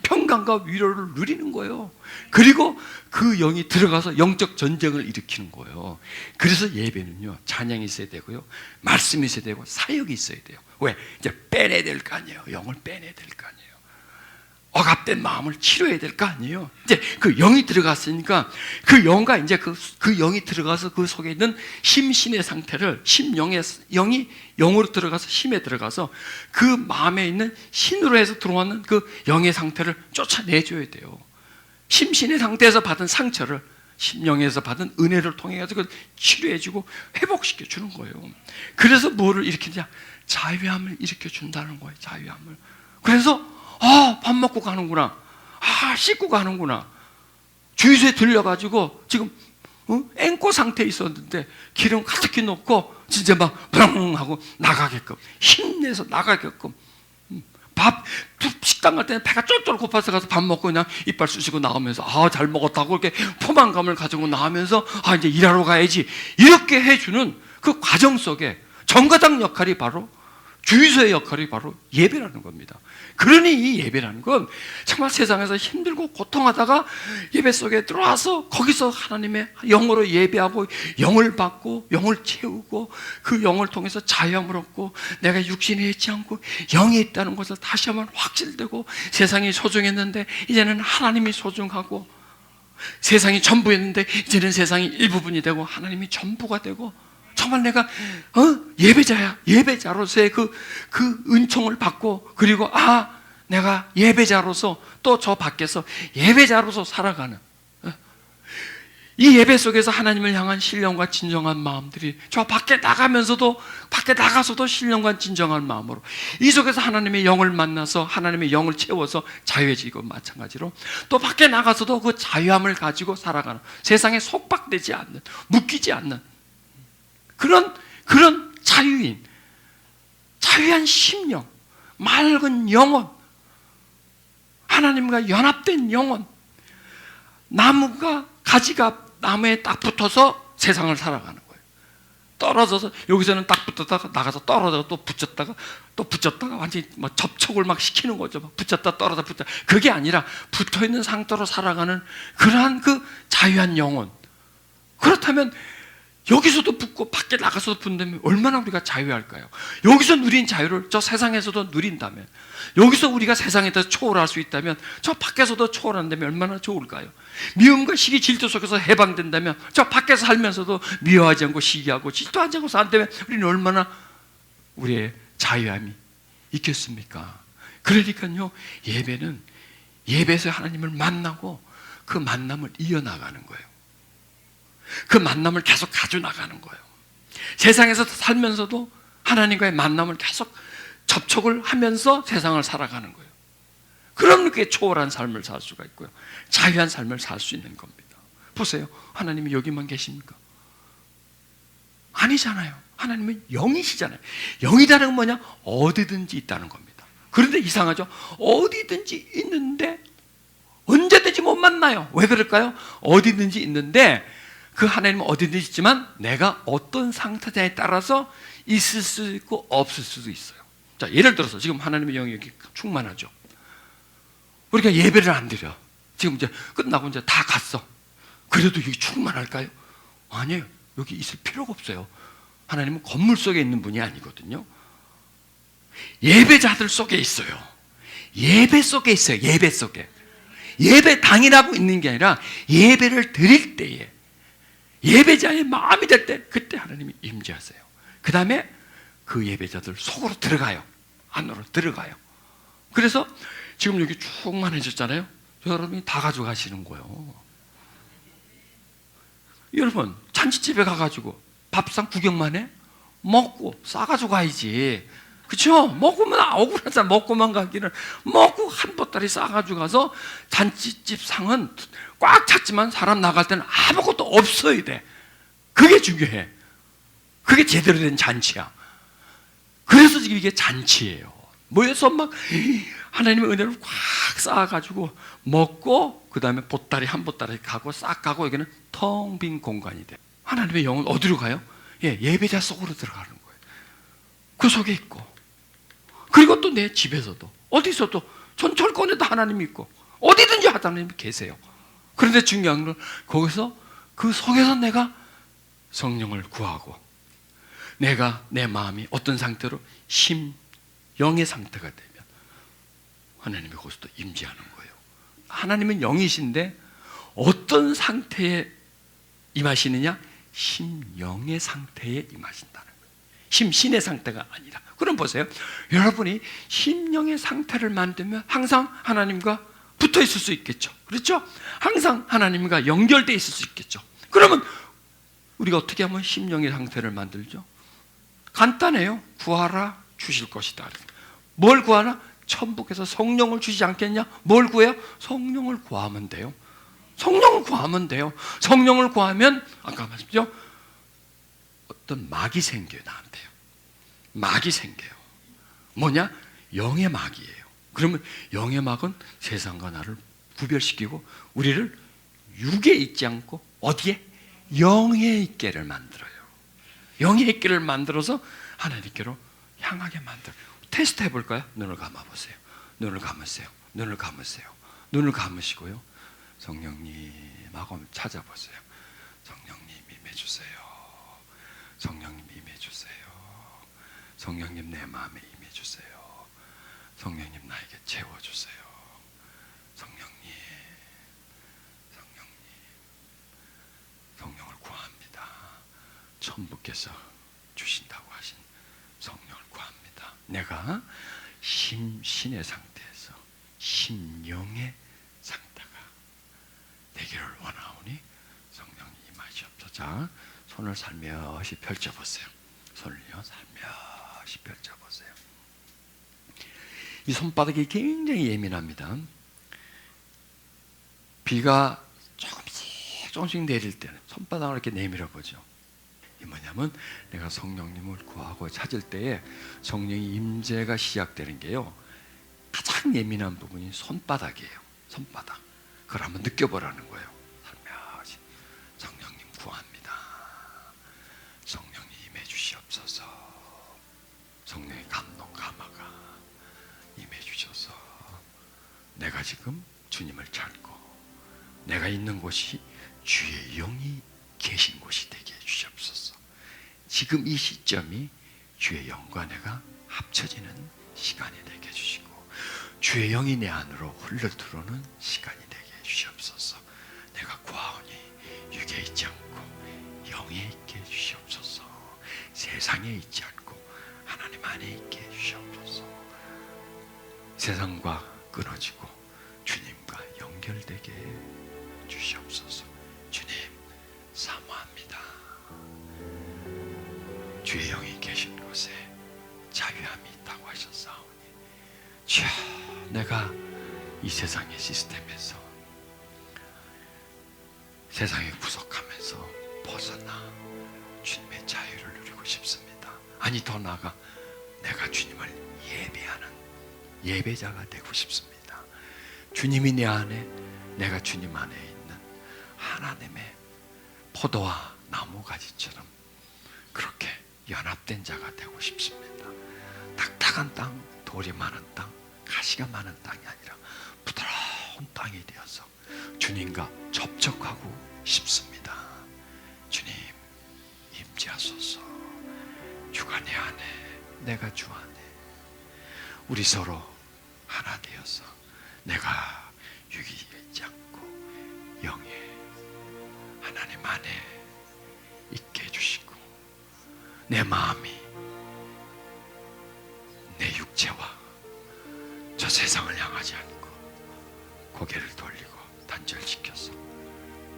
평강과 위로를 누리는 거예요. 그리고 그 영이 들어가서 영적 전쟁을 일으키는 거예요. 그래서 예배는요, 찬양이 있어야 되고요, 말씀이 있어야 되고, 사역이 있어야 돼요. 왜? 이제 빼내야 될 거 아니에요. 영을 빼내야 될 거 아니에요. 억압된 마음을 치료해야 될 거 아니에요. 이제 그 영이 들어갔으니까 그 영과 이제 그 영이 들어가서 그 속에 있는 심신의 상태를 영이 영으로 들어가서 심에 들어가서 그 마음에 있는 신으로 해서 들어왔는 그 영의 상태를 쫓아내줘야 돼요. 심신의 상태에서 받은 상처를 심령에서 받은 은혜를 통해 가지고 치료해주고 회복시켜주는 거예요. 그래서 뭐를 일으키냐? 자유함을 일으켜준다는 거예요. 자유함을. 그래서 밥 먹고 가는구나. 씻고 가는구나. 주유소에 들려가지고 지금 앵꼬 상태에 있었는데 기름 가득히 넣고 진짜 막 브랑 하고 나가게끔 힘내서 나가게끔 식당 갈 때는 배가 쫄쫄 고파서 가서 밥 먹고 그냥 이빨 쑤시고 나오면서 잘 먹었다고 이렇게 포만감을 가지고 나오면서 이제 일하러 가야지 이렇게 해주는 그 과정 속에 정거장 역할이 바로 주유소의 역할이 바로 예배라는 겁니다. 그러니 이 예배라는 건 정말 세상에서 힘들고 고통하다가 예배 속에 들어와서 거기서 하나님의 영으로 예배하고 영을 받고 영을 채우고 그 영을 통해서 자유함을 얻고 내가 육신에 있지 않고 영이 있다는 것을 다시 한번 확실되고 세상이 소중했는데 이제는 하나님이 소중하고 세상이 전부였는데 이제는 세상이 일부분이 되고 하나님이 전부가 되고 정말 내가 예배자야. 예배자로서의 그 은총을 받고 그리고 내가 예배자로서 또 저 밖에서 예배자로서 살아가는 이 예배 속에서 하나님을 향한 신령과 진정한 마음들이 저 밖에 나가서도 신령과 진정한 마음으로 이 속에서 하나님의 영을 만나서 하나님의 영을 채워서 자유해지고 마찬가지로 또 밖에 나가서도 그 자유함을 가지고 살아가는 세상에 속박되지 않는 묶이지 않는 그런 자유한 심령, 맑은 영혼, 하나님과 연합된 영혼, 가지가 나무에 딱 붙어서 세상을 살아가는 거예요. 떨어져서 여기서는 딱 붙었다가 나가서 떨어져서 또 붙였다가 완전히 접촉을 막 시키는 거죠. 막 붙였다 떨어져 붙였다. 그게 아니라 붙어 있는 상태로 살아가는 그러한 그 자유한 영혼. 그렇다면 여기서도 붙고 밖에 나가서도 붙는다면 얼마나 우리가 자유할까요? 여기서 누린 자유를 저 세상에서도 누린다면, 여기서 우리가 세상에서 초월할 수 있다면 저 밖에서도 초월한다면 얼마나 좋을까요? 미움과 시기 질투 속에서 해방된다면 저 밖에서 살면서도 미워하지 않고 시기하고 질투하지 않고 산다면 우리는 얼마나 우리의 자유함이 있겠습니까? 그러니까요, 예배는 예배에서 하나님을 만나고 그 만남을 이어나가는 거예요. 그 만남을 계속 가져나가는 거예요. 세상에서 살면서도 하나님과의 만남을 계속 접촉을 하면서 세상을 살아가는 거예요. 그럼 그게 초월한 삶을 살 수가 있고요, 자유한 삶을 살 수 있는 겁니다. 보세요, 하나님이 여기만 계십니까? 아니잖아요. 하나님은 영이시잖아요. 영이라는 건 뭐냐? 어디든지 있다는 겁니다. 그런데 이상하죠? 어디든지 있는데 언제든지 못 만나요. 왜 그럴까요? 어디든지 있는데 그 하나님은 어디든지 있지만 내가 어떤 상태냐에 따라서 있을 수 있고 없을 수도 있어요. 자, 예를 들어서 지금 하나님의 영이 여기 충만하죠. 우리가 예배를 안 드려. 지금 이제 끝나고 이제 다 갔어. 그래도 여기 충만할까요? 아니에요. 여기 있을 필요가 없어요. 하나님은 건물 속에 있는 분이 아니거든요. 예배자들 속에 있어요. 예배 속에 있어요. 예배 속에. 예배당이라고 있는 게 아니라 예배를 드릴 때에, 예배자의 마음이 될 때, 그때 하나님이 임재하세요. 그 다음에 그 예배자들 속으로 들어가요. 안으로 들어가요. 그래서 지금 여기 충만해졌잖아요. 여러분이 다 가져가시는 거예요. 여러분, 잔치집에 가가지고 밥상 구경만 해? 먹고 싸가지고 가야지. 그쵸? 먹으면 억울하잖아. 먹고만 가기는. 먹고 한 보따리 싸가지고 가서 잔치집 상은 꽉 찼지만 사람 나갈 때는 아무것도 없어야 돼. 그게 중요해. 그게 제대로 된 잔치야. 그래서 지금 이게 잔치예요. 모여서 막 하나님의 은혜를 꽉 쌓아가지고 먹고 그 다음에 보따리 한 보따리 가고 싹 가고, 여기는 텅 빈 공간이 돼. 하나님의 영은 어디로 가요? 예배자 속으로 들어가는 거예요. 그 속에 있고, 그리고 또 내 집에서도 어디서도 전철권에도 하나님이 있고 어디든지 하나님이 계세요. 그런데 중요한 건 거기서 그 속에서 내가 성령을 구하고, 내가 내 마음이 어떤 상태로 영의 상태가 되면 하나님이 거기서 또 임재하는 거예요. 하나님은 영이신데 어떤 상태에 임하시느냐? 심영의 상태에 임하신다는 거예요. 심신의 상태가 아니라. 그럼 보세요, 여러분이 심령의 상태를 만들면 항상 하나님과 붙어 있을 수 있겠죠. 그렇죠? 항상 하나님과 연결되어 있을 수 있겠죠. 그러면 우리가 어떻게 하면 심령의 상태를 만들죠? 간단해요. 구하라 주실 것이다. 뭘 구하라? 천국에서 성령을 주시지 않겠냐? 뭘 구해요? 성령을 구하면 돼요. 성령을 구하면 돼요. 성령을 구하면 아까 말씀드렸죠? 어떤 막이 생겨요. 나한테요. 막이 생겨요. 뭐냐? 영의 막이에요. 그러면 영의 막은 세상과 나를 구별시키고 우리를 육에 있지 않고 어디에? 영에 있게를 만들어요. 영에 있게를 만들어서 하나님께로 향하게 만들어요. 테스트 해볼까요? 눈을 감아보세요. 눈을 감으세요. 눈을 감으세요. 눈을 감으시고요, 성령님하고 찾아보세요. 성령님 임해주세요. 성령님 임해주세요. 성령님 내 마음에 임해주세요. 성령님 나에게 채워주세요. 성령님, 성령님, 성령을 구합니다. 천부께서 주신다고 하신 성령을 구합니다. 내가 심신의 상태에서 심령의 상태가 되기를 원하오니 성령님 임하시옵소서. 자, 손을 살며시 펼쳐보세요. 손을요 살며시 펼쳐보세요. 이 손바닥이 굉장히 예민합니다. 비가 조금씩 내릴 때는 손바닥을 이렇게 내밀어 보죠. 이 뭐냐면 내가 성령님을 구하고 찾을 때에 성령의 임재가 시작되는 게요, 가장 예민한 부분이 손바닥이에요. 손바닥. 그걸 한번 느껴보라는 거예요. 살며시 성령님 구합니다. 성령님 임해 주시옵소서. 성령의 감동 감화가 임해 주셔서 내가 지금 주님을 찾고 내가 있는 곳이 주의 영이 계신 곳이 되게 해주시옵소서. 지금 이 시점이 주의 영과 내가 합쳐지는 시간이 되게 해주시고 주의 영이 내 안으로 흘러 들어오는 시간이 되게 해주시옵소서. 내가 과언이 육에 있지 않고 영에 있게 해주시옵소서. 세상에 있지 않고 하나님 안에 있게 해주시옵소서. 세상과 끊어지고 주님과 연결되게 해주시옵소서. 주님 사모합니다. 주의 영이 계신 곳에 자유함이 있다고 하셨사오니 주여, 내가 이 세상의 시스템에서 세상의 구속하면서 벗어나 주님의 자유를 누리고 싶습니다. 아니 더 나아가 내가 주님을 예배하는 예배자가 되고 싶습니다. 주님이 내 안에, 내가 주님 안에 있는 하나님의 포도와 나무가지처럼 그렇게 연합된 자가 되고 싶습니다. 딱딱한 땅, 돌이 많은 땅, 가시가 많은 땅이 아니라 부드러운 땅이 되어서 주님과 접촉하고 싶습니다. 주님 임재하소서. 주가 내 안에, 내가 주 안에, 우리 서로 하나 되어서 내가 육이 있지 않고 영에 하나님 안에 있게 해주시고 내 마음이 내 육체와 저 세상을 향하지 않고 고개를 돌리고 단절시켜서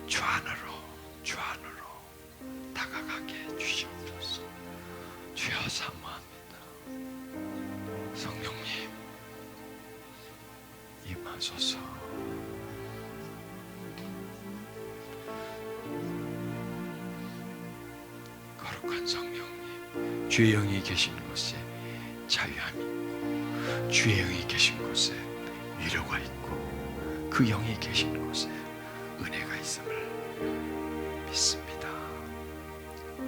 주 안으로 다가가게 해주시옵소서. 주여 사모합니다. 성령님 임하소서. 거룩한 성령님, 주의 영이 계신 곳에 자유함이 있고 주의 영이 계신 곳에 위로가 있고 그 영이 계신 곳에 은혜가 있음을 믿습니다.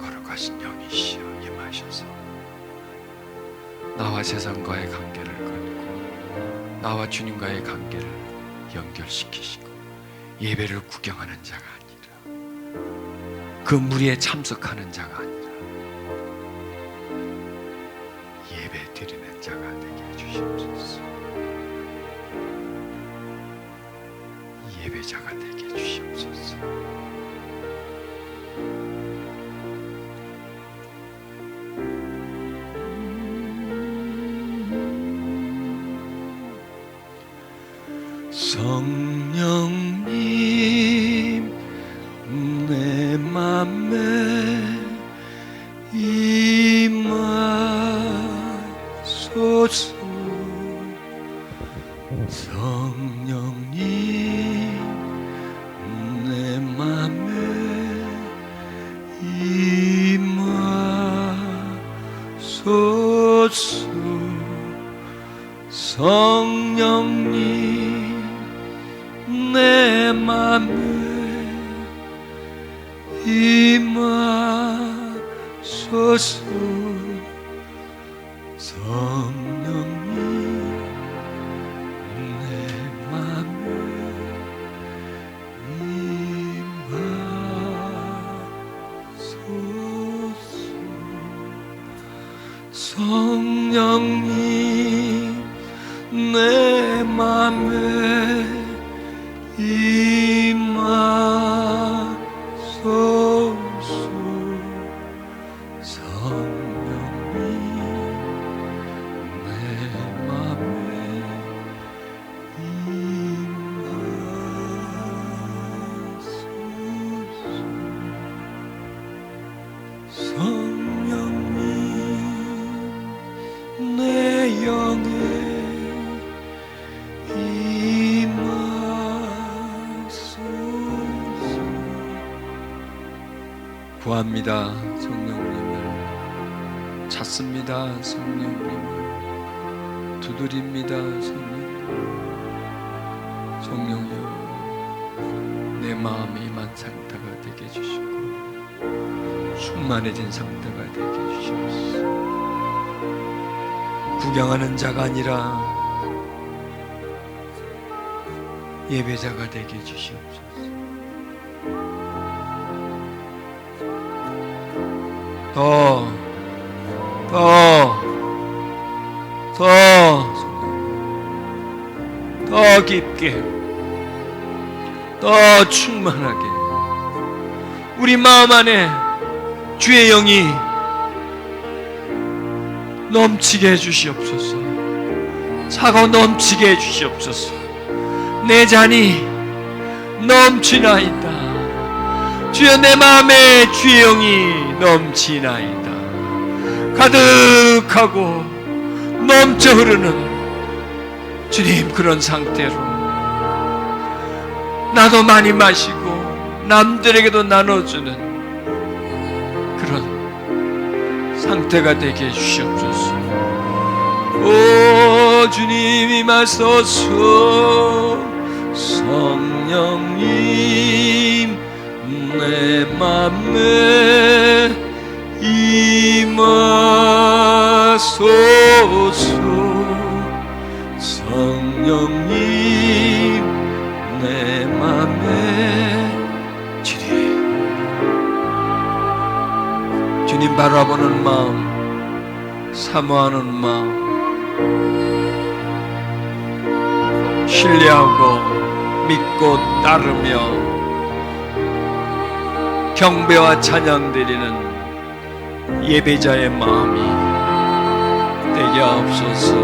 거룩하신 영이시여 임하셔서 나와 세상과의 관계를 끊고 나와 주님과의 관계를 연결시키시고 예배를 구경하는 자가 아니라 그 무리에 참석하는 자가 아니라 예배 드리는 자가 되게 해주시옵소서. 예배자가 되게 해주시옵소서. 성령님 내 맘에 임하소서. 성령님 내 맘에 임하소서. 성령님 내 맘에 임하소서. 성령님 내 맘에 임하소서. 성령님 내 맘에 임하소서. 성령님 내 맘에 임하소서. 성령님 내 영에 구합니다. 성령님을 찾습니다. 성령님을 두드립니다. 성령이여 내 마음이 임한 상태가 되게 해주시고 충만해진 상태가 되게 해주시옵소서. 구경하는 자가 아니라 예배자가 되게 해주시옵소서. 더 깊게, 더 충만하게 우리 마음 안에 주의 영이 넘치게 해주시옵소서. 차고 넘치게 해주시옵소서. 내 잔이 넘치나이다. 주여, 내 마음에 주의 영이 넘치나이다. 가득하고 넘쳐 흐르는 주님, 그런 상태로 나도 많이 마시고 남들에게도 나눠주는 그런 상태가 되게 해주시옵소서. 오 주님, 임하소서. 성령님, 내 맘에 임하소서. 성령님, 내 맘에 주님 바라보는 마음, 사모하는 마음, 신뢰하고 믿고 따르며 경배와 찬양 드리는 예배자의 마음이 되게 하옵소서.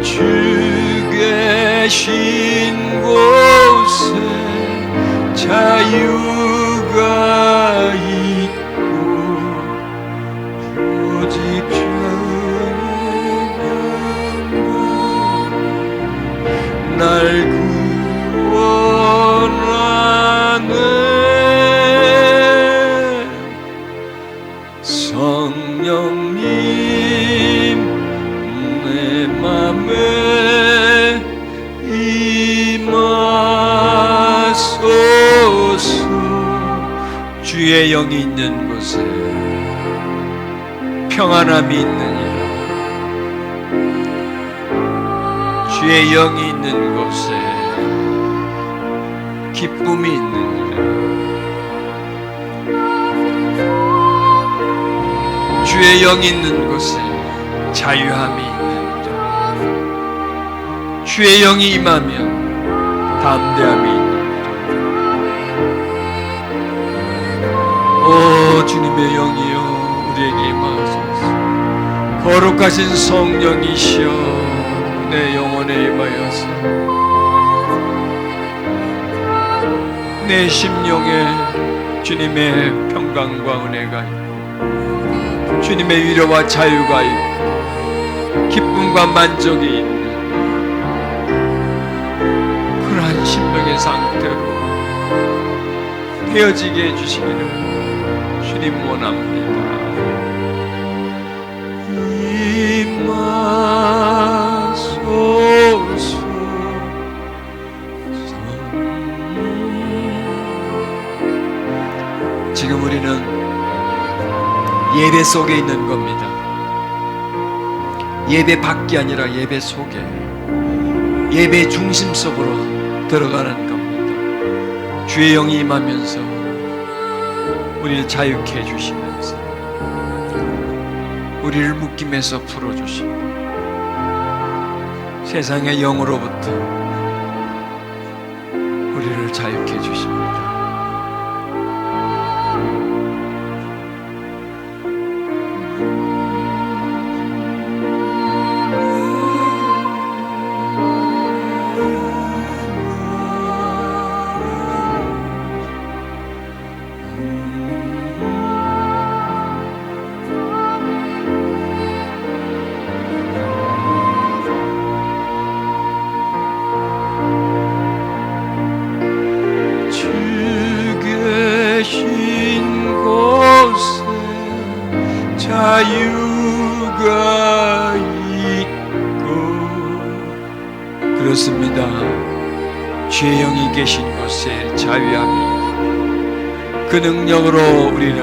주 계신 곳에 자유가 있고 오직 주의 날 구원하네. 성령님, 내 맘에 임하소서. 주의 영이 있는 곳에 평안함이 있느니라. 주의 영이 있는 곳에 기쁨이 있느니라. 주의 영이 있는 곳에 자유함이 있느니라. 주의 영이 임하면 담대함이 있느니라. 오 주님의 영이여, 우리에게 임하소서. 거룩하신 성령이시여, 내 영혼에 임하여서 내 심령에 주님의 평강과 은혜가 있고 주님의 위로와 자유가 있고 기쁨과 만족이 있는 그러한 심령의 상태로 되어지게 해주시기를 주님 원합니다. 임하소서. 지금 우리는 예배 속에 있는 겁니다. 예배 밖이 아니라 예배 속에, 예배 중심 속으로 들어가는 겁니다. 주의 영이 임하면서 우리를 자유케 해주시면서 우리를 묶임에서 풀어주시고 세상의 영으로부터 우리를 자유케 해주십니다. 자유가 있고 그렇습니다. 주의 영이 계신 곳에 자유함이 있고 그 능력으로 우리를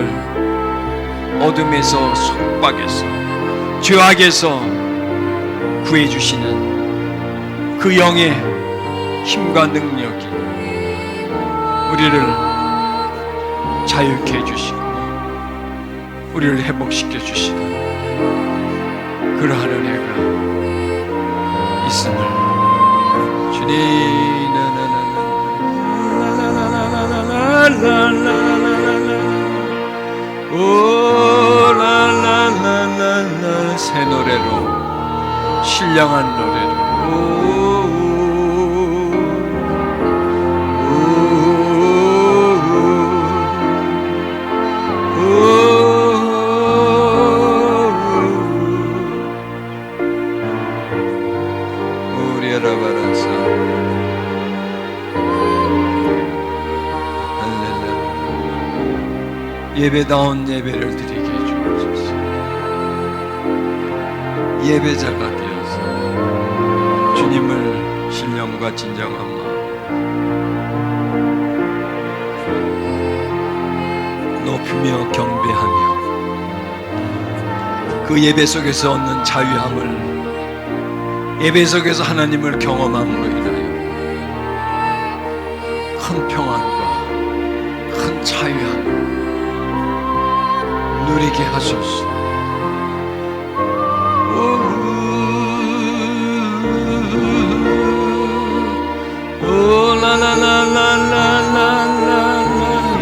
어둠에서 속박에서 죄악에서 구해주시는 그 영의 힘과 능력이 우리를 자유케 해주시고 우리를 회복시켜 주시는 그러한 은혜가 있음을 주님 새 노래로 신령한 노래로 예배다운 예배를 드리게 해주옵소서. 예배자가 되어서 주님을 신령과 진정한 마음 높이며 경배하며 그 예배 속에서 얻는 자유함을 예배 속에서 하나님을 경험함으로 인하여 큰 평안과 큰 자유함을 누리게 하소서.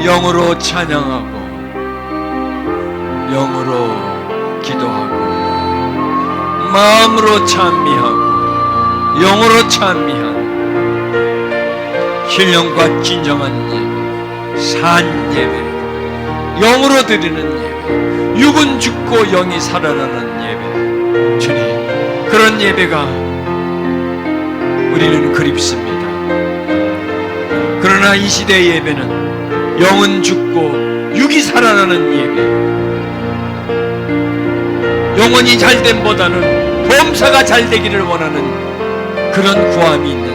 영으로 찬양하고 영으로 기도하고 마음으로 찬미하고 영으로 찬미하는 신령과 진정한 예배, 산 예배, 영으로 드리는 예배, 육은 죽고 영이 살아나는 예배. 주님, 그런 예배가 우리는 그립습니다. 그러나 이 시대의 예배는 영은 죽고 육이 살아나는 예배, 영혼이 잘됨보다는 범사가 잘되기를 원하는 그런 구함이 있는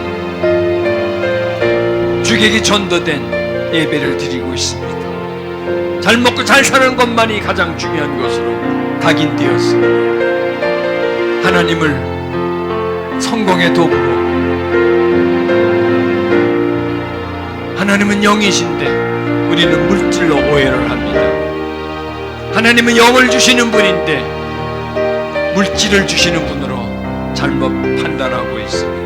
주객이 전도된 예배를 드리고 있습니다. 잘 먹고 잘 사는 것만이 가장 중요한 것으로 각인되었어. 하나님을 성공의 도구로, 하나님은 영이신데 우리는 물질로 오해를 합니다. 하나님은 영을 주시는 분인데 물질을 주시는 분으로 잘못 판단하고 있습니다.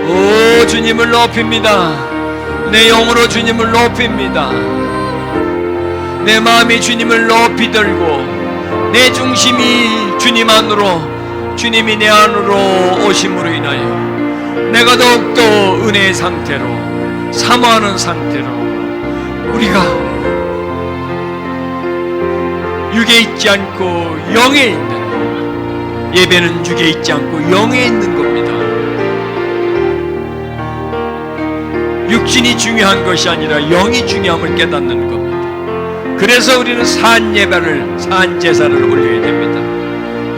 오, 주님을 높입니다. 내 영으로 주님을 높입니다. 내 마음이 주님을 높이 들고 내 중심이 주님 안으로, 주님이 내 안으로 오심으로 인하여 내가 더욱더 은혜의 상태로, 사모하는 상태로, 우리가 육에 있지 않고 영에 있는, 예배는 육에 있지 않고 영에 있는 겁니다. 육신이 중요한 것이 아니라 영이 중요함을 깨닫는 겁니다. 그래서 우리는 산 예배를, 산 제사를 올려야 됩니다.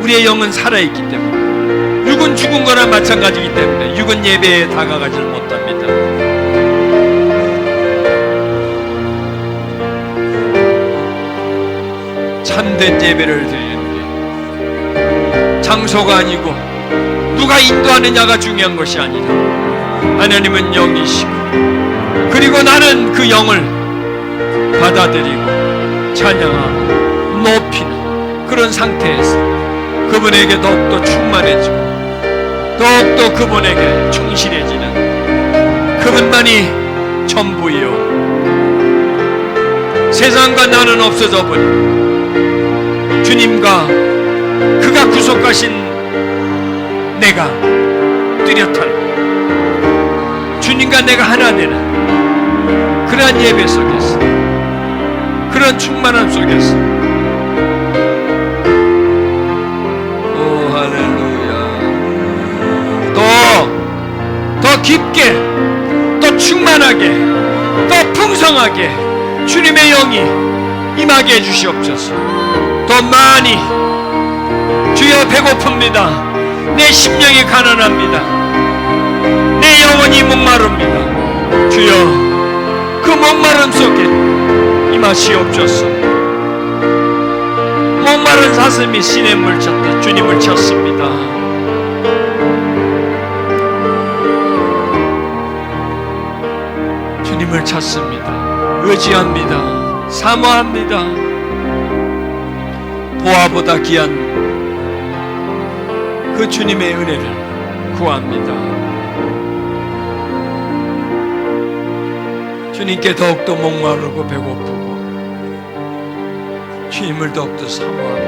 우리의 영은 살아있기 때문에, 육은 죽은 거나 마찬가지이기 때문에 육은 예배에 다가가지 못합니다. 참된 예배를 드리는데 장소가 아니고 누가 인도하느냐가 중요한 것이 아니라 하나님은 영이시고, 그리고 나는 그 영을 받아들이고 찬양하고 높이는 그런 상태에서 그분에게 더욱더 충만해지고 더욱더 그분에게 충실해지는, 그분만이 전부이요 세상과 나는 없어져 버리고 주님과 그가 구속하신 내가 뚜렷한, 주님과 내가 하나 되는 그러한 예배 속에서, 그런 충만함 속에서, 오 할렐루야, 더 깊게, 더 충만하게, 더 풍성하게 주님의 영이 임하게 해주시옵소서. 더 많이, 주여 배고픕니다. 내 심령이 가난합니다. 내 영혼이 목마릅니다. 주여 그 목마름 속에 임하시옵소서. 목마른 마른 사슴이 시냇물 쳤듯 주님을 쳤습니다. 주님을 찾습니다. 의지합니다. 사모합니다. 보화보다 귀한 그 주님의 은혜를 구합니다. 주님께 더욱더 목마르고 배고프고 주님을 더욱더 사모합니다.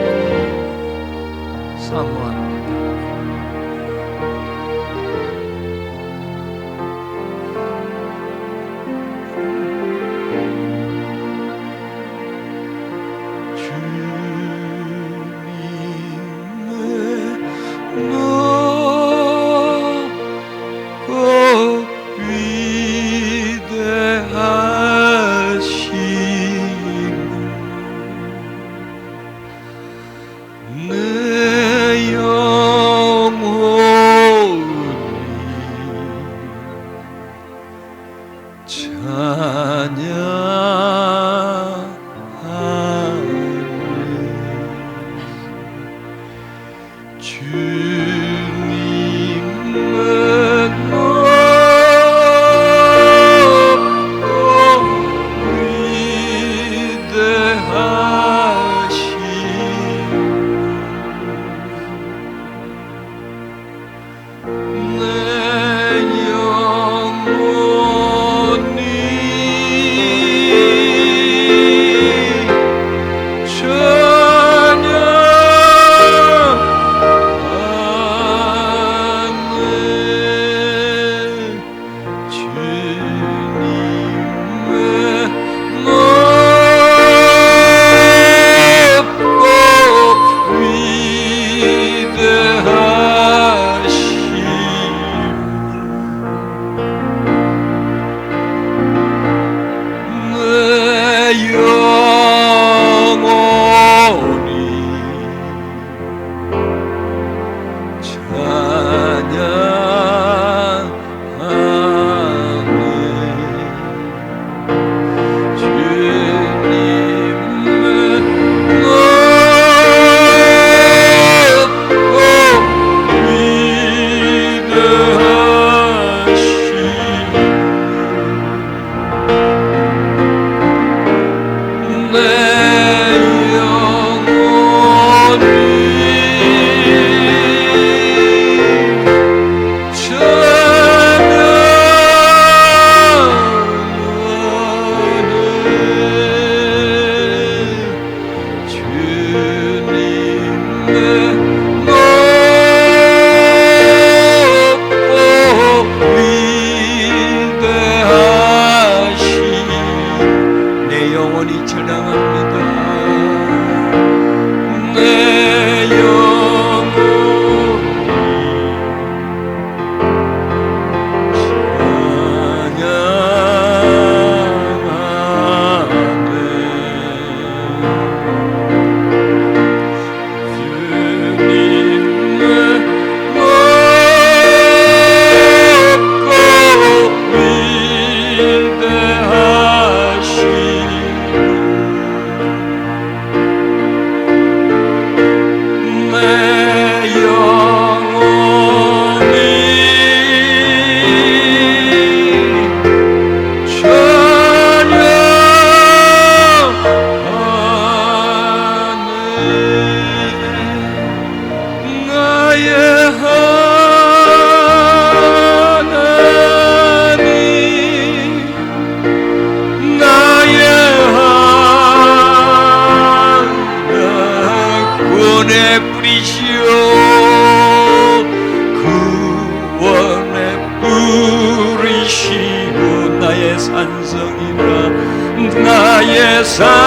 나의 산성이라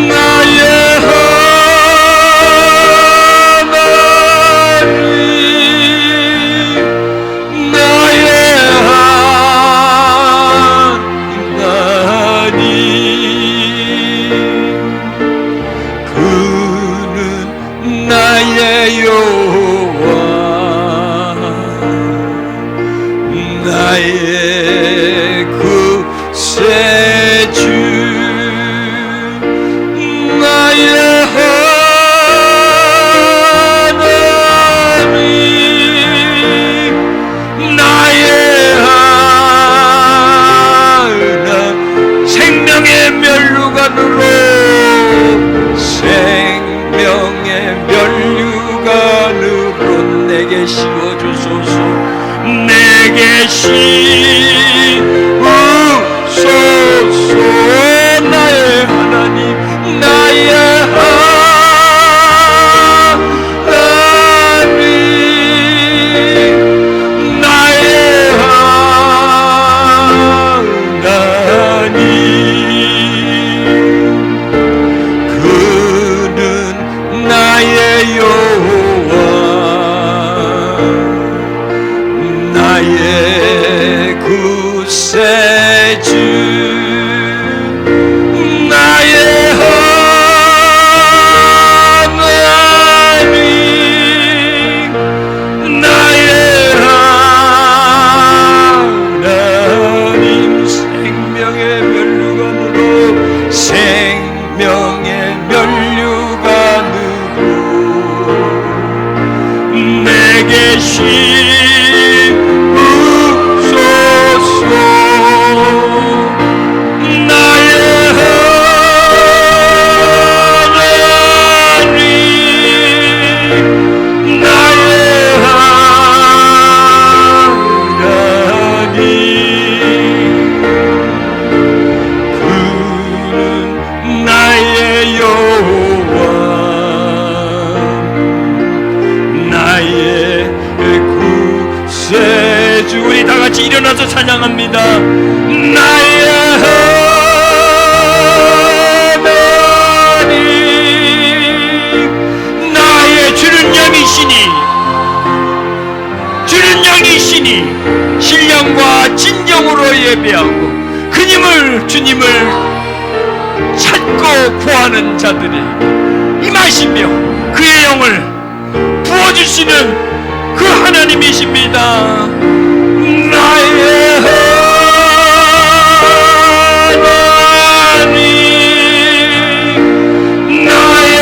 나의 하나님 나의 하나님 그는 나의 여호와 나의 구세 씌우소서. 나의 하나님, 나의 하나님, 나의 하나님. 그는 나의 여호와, 나의 구세주, 나의 하나님, 나의 하나님. 생명의 면류관으로, 생명의 면류관으로 내게 씌우소서. 나의 하나님, 나의 하나님. 그는 나의 여호와, 나의 구세주. 우리 다 같이 일어나서 찬양합니다. 나의 하나님, 나의 주는 영이시니, 주는 영이시니 신령과 진정으로 예배하고 주님을 찾고 구하는 자들이 임하시며 그의 영을 부어주시는 그 하나님이십니다. 나의 하나님, 나의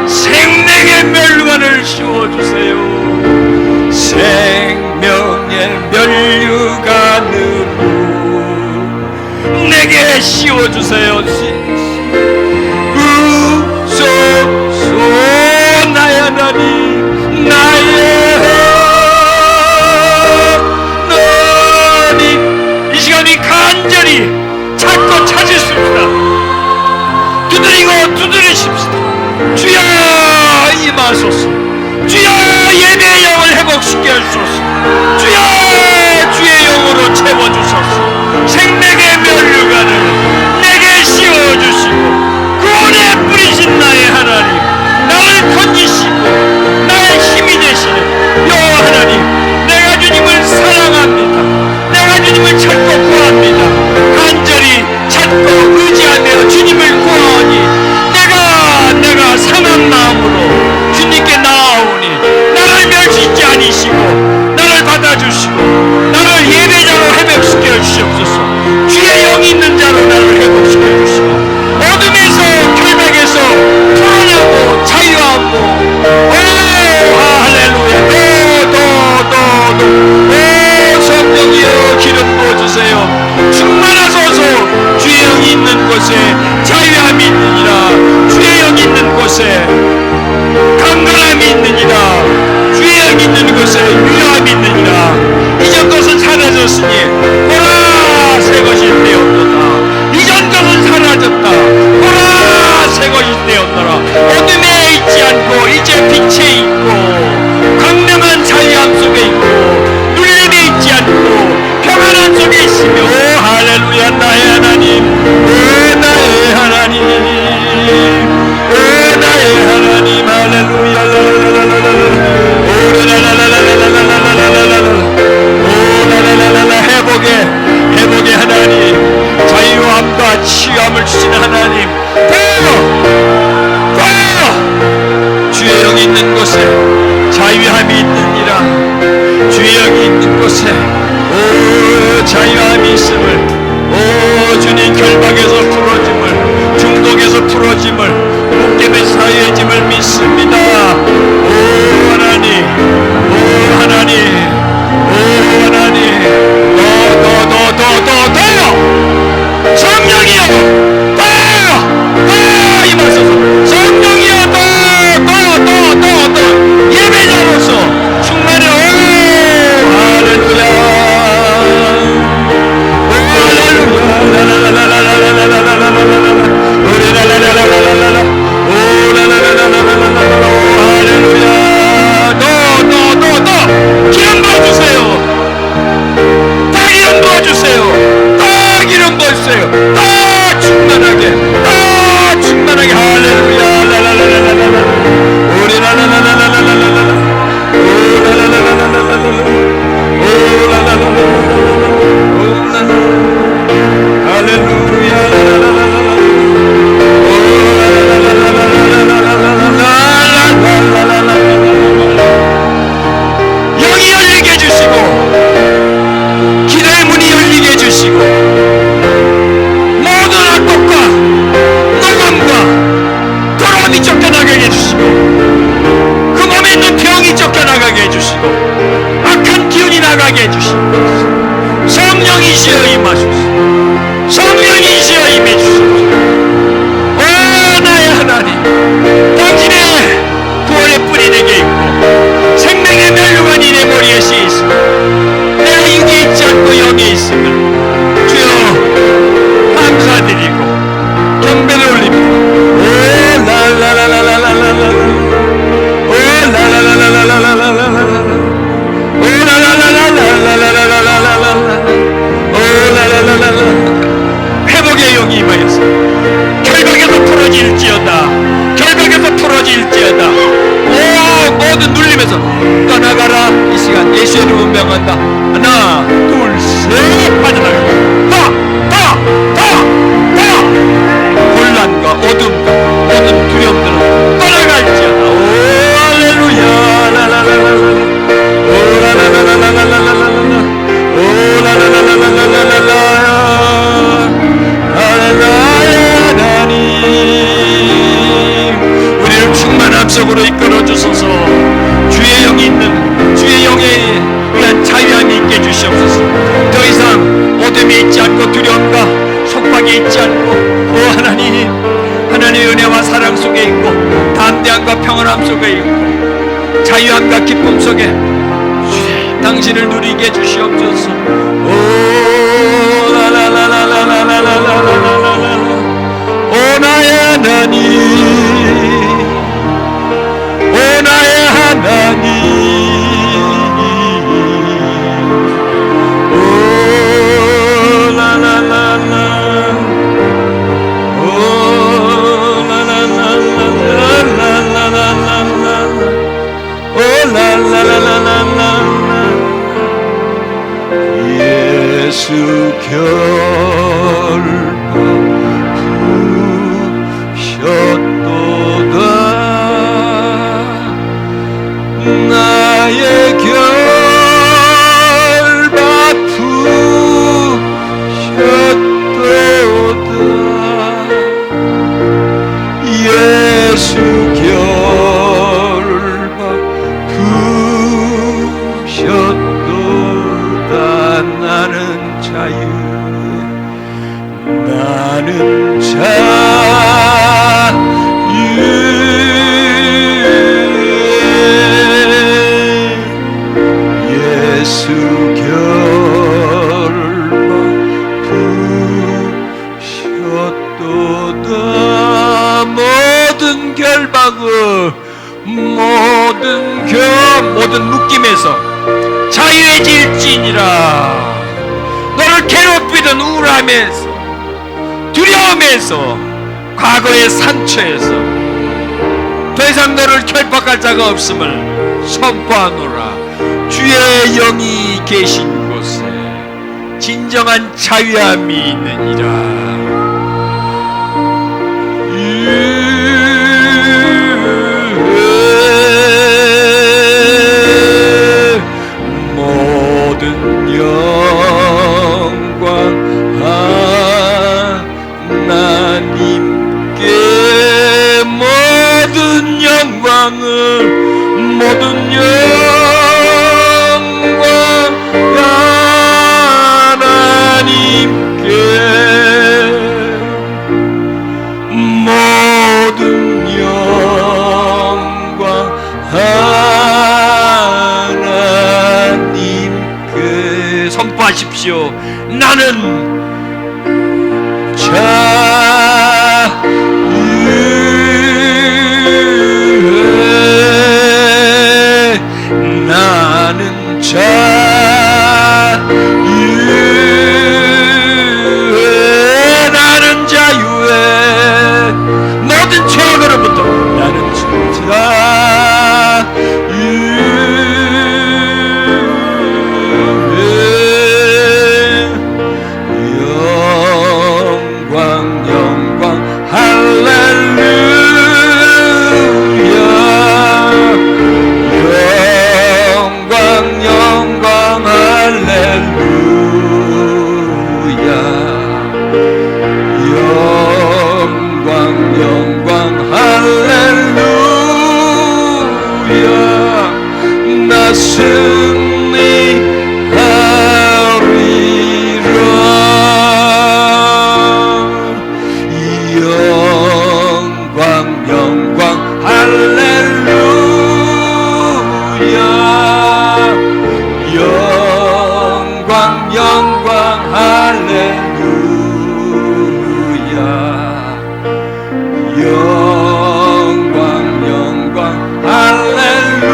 생명의 멸류관을 씌워주세요. 생명의 멸류관으로 내게 씌워주세요. 우소소. 나의 하나님, 나의 하나님. 이 시간 우리 간절히 찾고 찾으십시다. 두드리십시다. 주여 임하소서. 주여 예배의 영을 회복시켜 주소서. 주여 주의 영으로 채워주소서. 생명의 멸류관을 내게 씌워주시고 구원에 뿌리신 나의 하나님, 나를 건지시고 나의 힘이 되시는 여호와 하나님, 내가 주님을 사랑합니다. 내가 주님을 찾고 구합니다. 간절히 찾고 의지하며 주님을 구하오니 내가 상한 마음으로 주님께 나아오니 나를 멸시지 아니시고 나를 받아주시고 나를 예배자로 회복시켜 주시옵소서. 주의 영이 있는 자로 풀어질지어다. 결박에서 풀어질지어다. 오, 모든 눌림에서 떠나가라. 이 시간 예수의 이름으로 명한다. 하나, 둘, 셋. 빠져나가라. 더 혼란과 어둠과 모든 두려움들은 떠나갈지어다. 오, 할렐루야. 라라라라라. 오, 라라라라라라라라라. 오, 라라라라라라라라. 하나님, 우리를 충만함 속으로 이끌어 주소서. 주의 영이 있는 주의 영에 의한 자유함이 있게 주시옵소서. 더 이상 어둠이 있지 않고 두려움과 속박이 있지 않고, 오 하나님, 하나님의 은혜와 사랑 속에 있고 담대함과 평안함 속에 있고 자유함과 기쁨 속에 당신을 누리게 주시옵소서. 오 라라라라라라라라라라라. 오 나의 하나님, 오 나의 하나님, 오 라라라라, 오 라라라라라라라라라, 오 라라라라라라. 예수 결 셨도다. 나의 결박 푸셨도다. 예수 결박 푸셨도다. 나는 자유해, 나는 예수 결박 푸셨도다. 모든 결박을, 모든 묶임에서 자유해질지니라. 너를 괴롭히던 우울함에서, 두려움에서, 과거의 상처에서 더 이상 너를 결박할 자가 없음을 선포하노라. 주의 영이 계신 곳에 진정한 자유함이 있느니라. 모든 영광 하나님께, 모든 영광을, 모든 영광 하나님께, 모든 영광 하나님께. 선포하십시오. 나는 자유해, 나는 자유해, 나는 자유해. 모든 죄악으로부터 나는 영광 영광 할렐루야.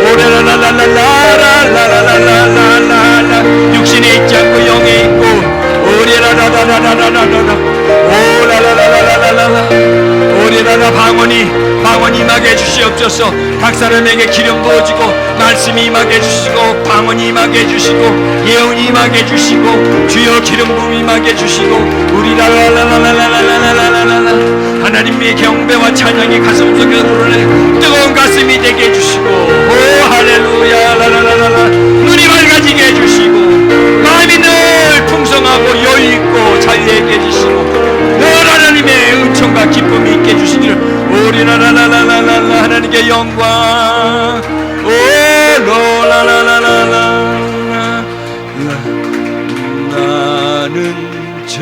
오레라라라라라라라라라라라 육신에 있지 않고 영에 있고 오레라라라라라라라라 오라라라라라라라 오레라라 방언이 임하게 해주시옵소서. 각 사람에게 기름 부어지고 말씀이 임하게 해주시고 방언이 임하게 해주시고 예언이 임하게 해주시고 주여 기름 부음 임하게 해주시고 우리라라라라라라라라라라 하나님의 경배와 찬양이 가슴속에 우러내 뜨거운 가슴이 되게 해주시고 오 할렐루야 라라라라라 눈이 밝아지게 해주시고 마음이 늘 풍성하고 여유있고 자유하게 해주시고 늘 하나님의 은총과 기쁨이 있게 해주시기를 오리라라라라라라 하나님께 영광 오로라라라라라 나는 자